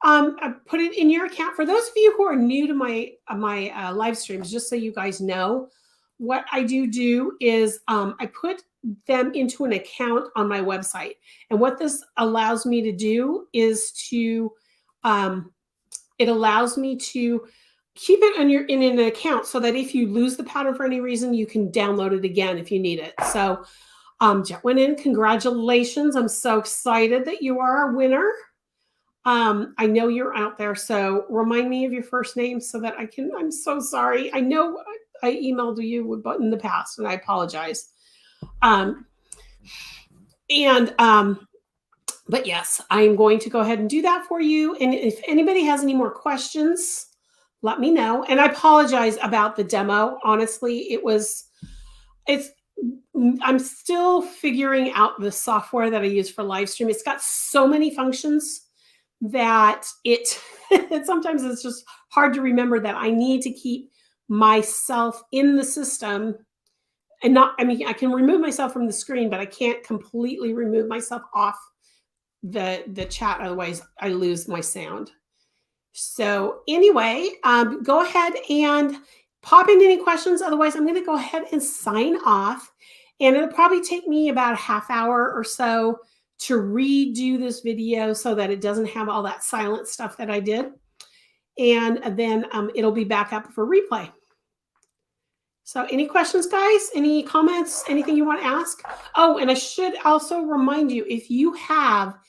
I put it in your account. For those of you who are new to my live streams, just so you guys know, what I do is I put them into an account on my website. And what this allows me to do is to, it allows me to keep it in an account so that if you lose the pattern for any reason, you can download it again if you need it. So Jet went in. Congratulations. I'm so excited that you are our winner. I know you're out there, so remind me of your first name so that I can, I'm so sorry. I know I emailed you in the past and I apologize. But yes, I'm going to go ahead and do that for you. And if anybody has any more questions, let me know. And I apologize about the demo. Honestly, I'm still figuring out the software that I use for live stream. It's got so many functions that sometimes it's just hard to remember that I need to keep myself in the system and I can remove myself from the screen, but I can't completely remove myself off the chat. Otherwise I lose my sound. So anyway, go ahead and pop in any questions. Otherwise, I'm going to go ahead and sign off. And it'll probably take me about a half hour or so to redo this video so that it doesn't have all that silent stuff that I did. And then it'll be back up for replay. So any questions, guys? Any comments? Anything you want to ask? Oh, and I should also remind you, if you have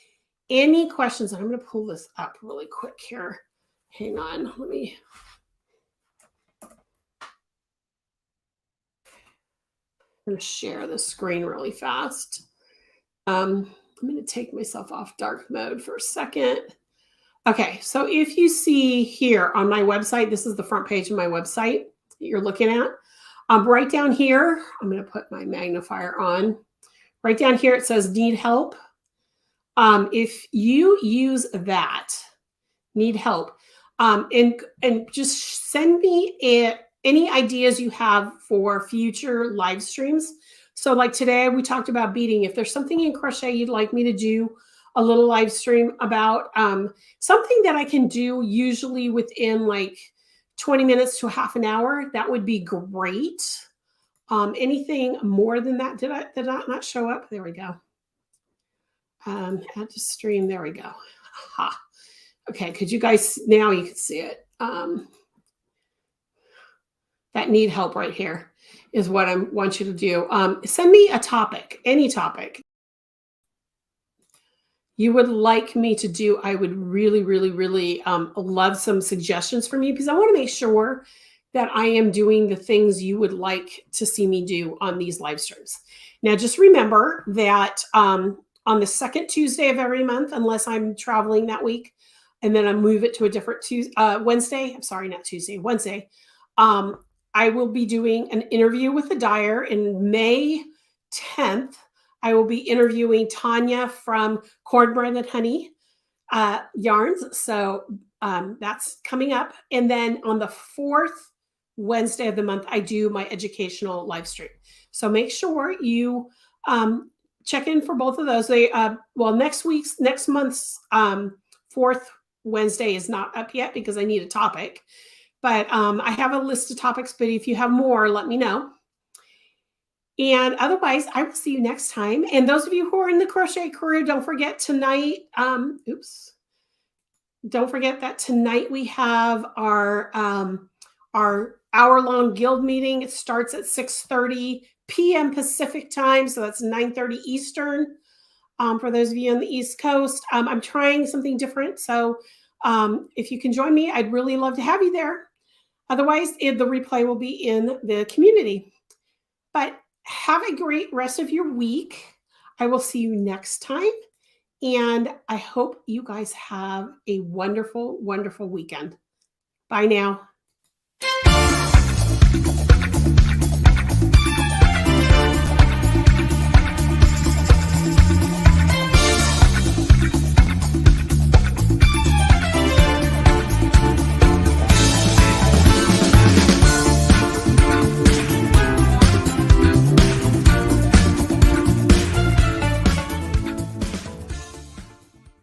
any questions, I'm going to pull this up really quick here. Hang on, I'm going to share the screen really fast. I'm going to take myself off dark mode for a second. Okay, so if you see here on my website, this is the front page of my website that you're looking at. Right down here, I'm going to put my magnifier on. Right down here, it says need help. If you use that, need help, and just send me any ideas you have for future live streams. So like today we talked about beading. If there's something in crochet you'd like me to do a little live stream about, something that I can do usually within like 20 minutes to a half an hour, that would be great. Anything more than that, did that not show up? There we go. Add to stream, there we go. Aha. Okay, could you guys, now you can see it. That need help right here is what I want you to do. Send me a topic, any topic you would like me to do. I would really, really, really love some suggestions from you because I want to make sure that I am doing the things you would like to see me do on these live streams. Now, just remember that on the second Tuesday of every month, unless I'm traveling that week, and then I move it to a different Wednesday. I'm sorry, not Tuesday, Wednesday. I will be doing an interview with the dyer in May 10th. I will be interviewing Tanya from Cornbread and Honey Yarns. So that's coming up. And then on the fourth Wednesday of the month, I do my educational live stream. So make sure you check in for both of those. They next month's fourth Wednesday is not up yet because I need a topic. But I have a list of topics, but if you have more, let me know. And otherwise, I will see you next time. And those of you who are in the crochet crew, don't forget tonight. Don't forget that tonight we have our hour-long guild meeting. It starts at 6:30 p.m. Pacific time, so that's 9:30 Eastern. For those of you on the East Coast, I'm trying something different. So if you can join me, I'd really love to have you there. Otherwise, the replay will be in the community. But have a great rest of your week. I will see you next time. And I hope you guys have a wonderful, wonderful weekend. Bye now.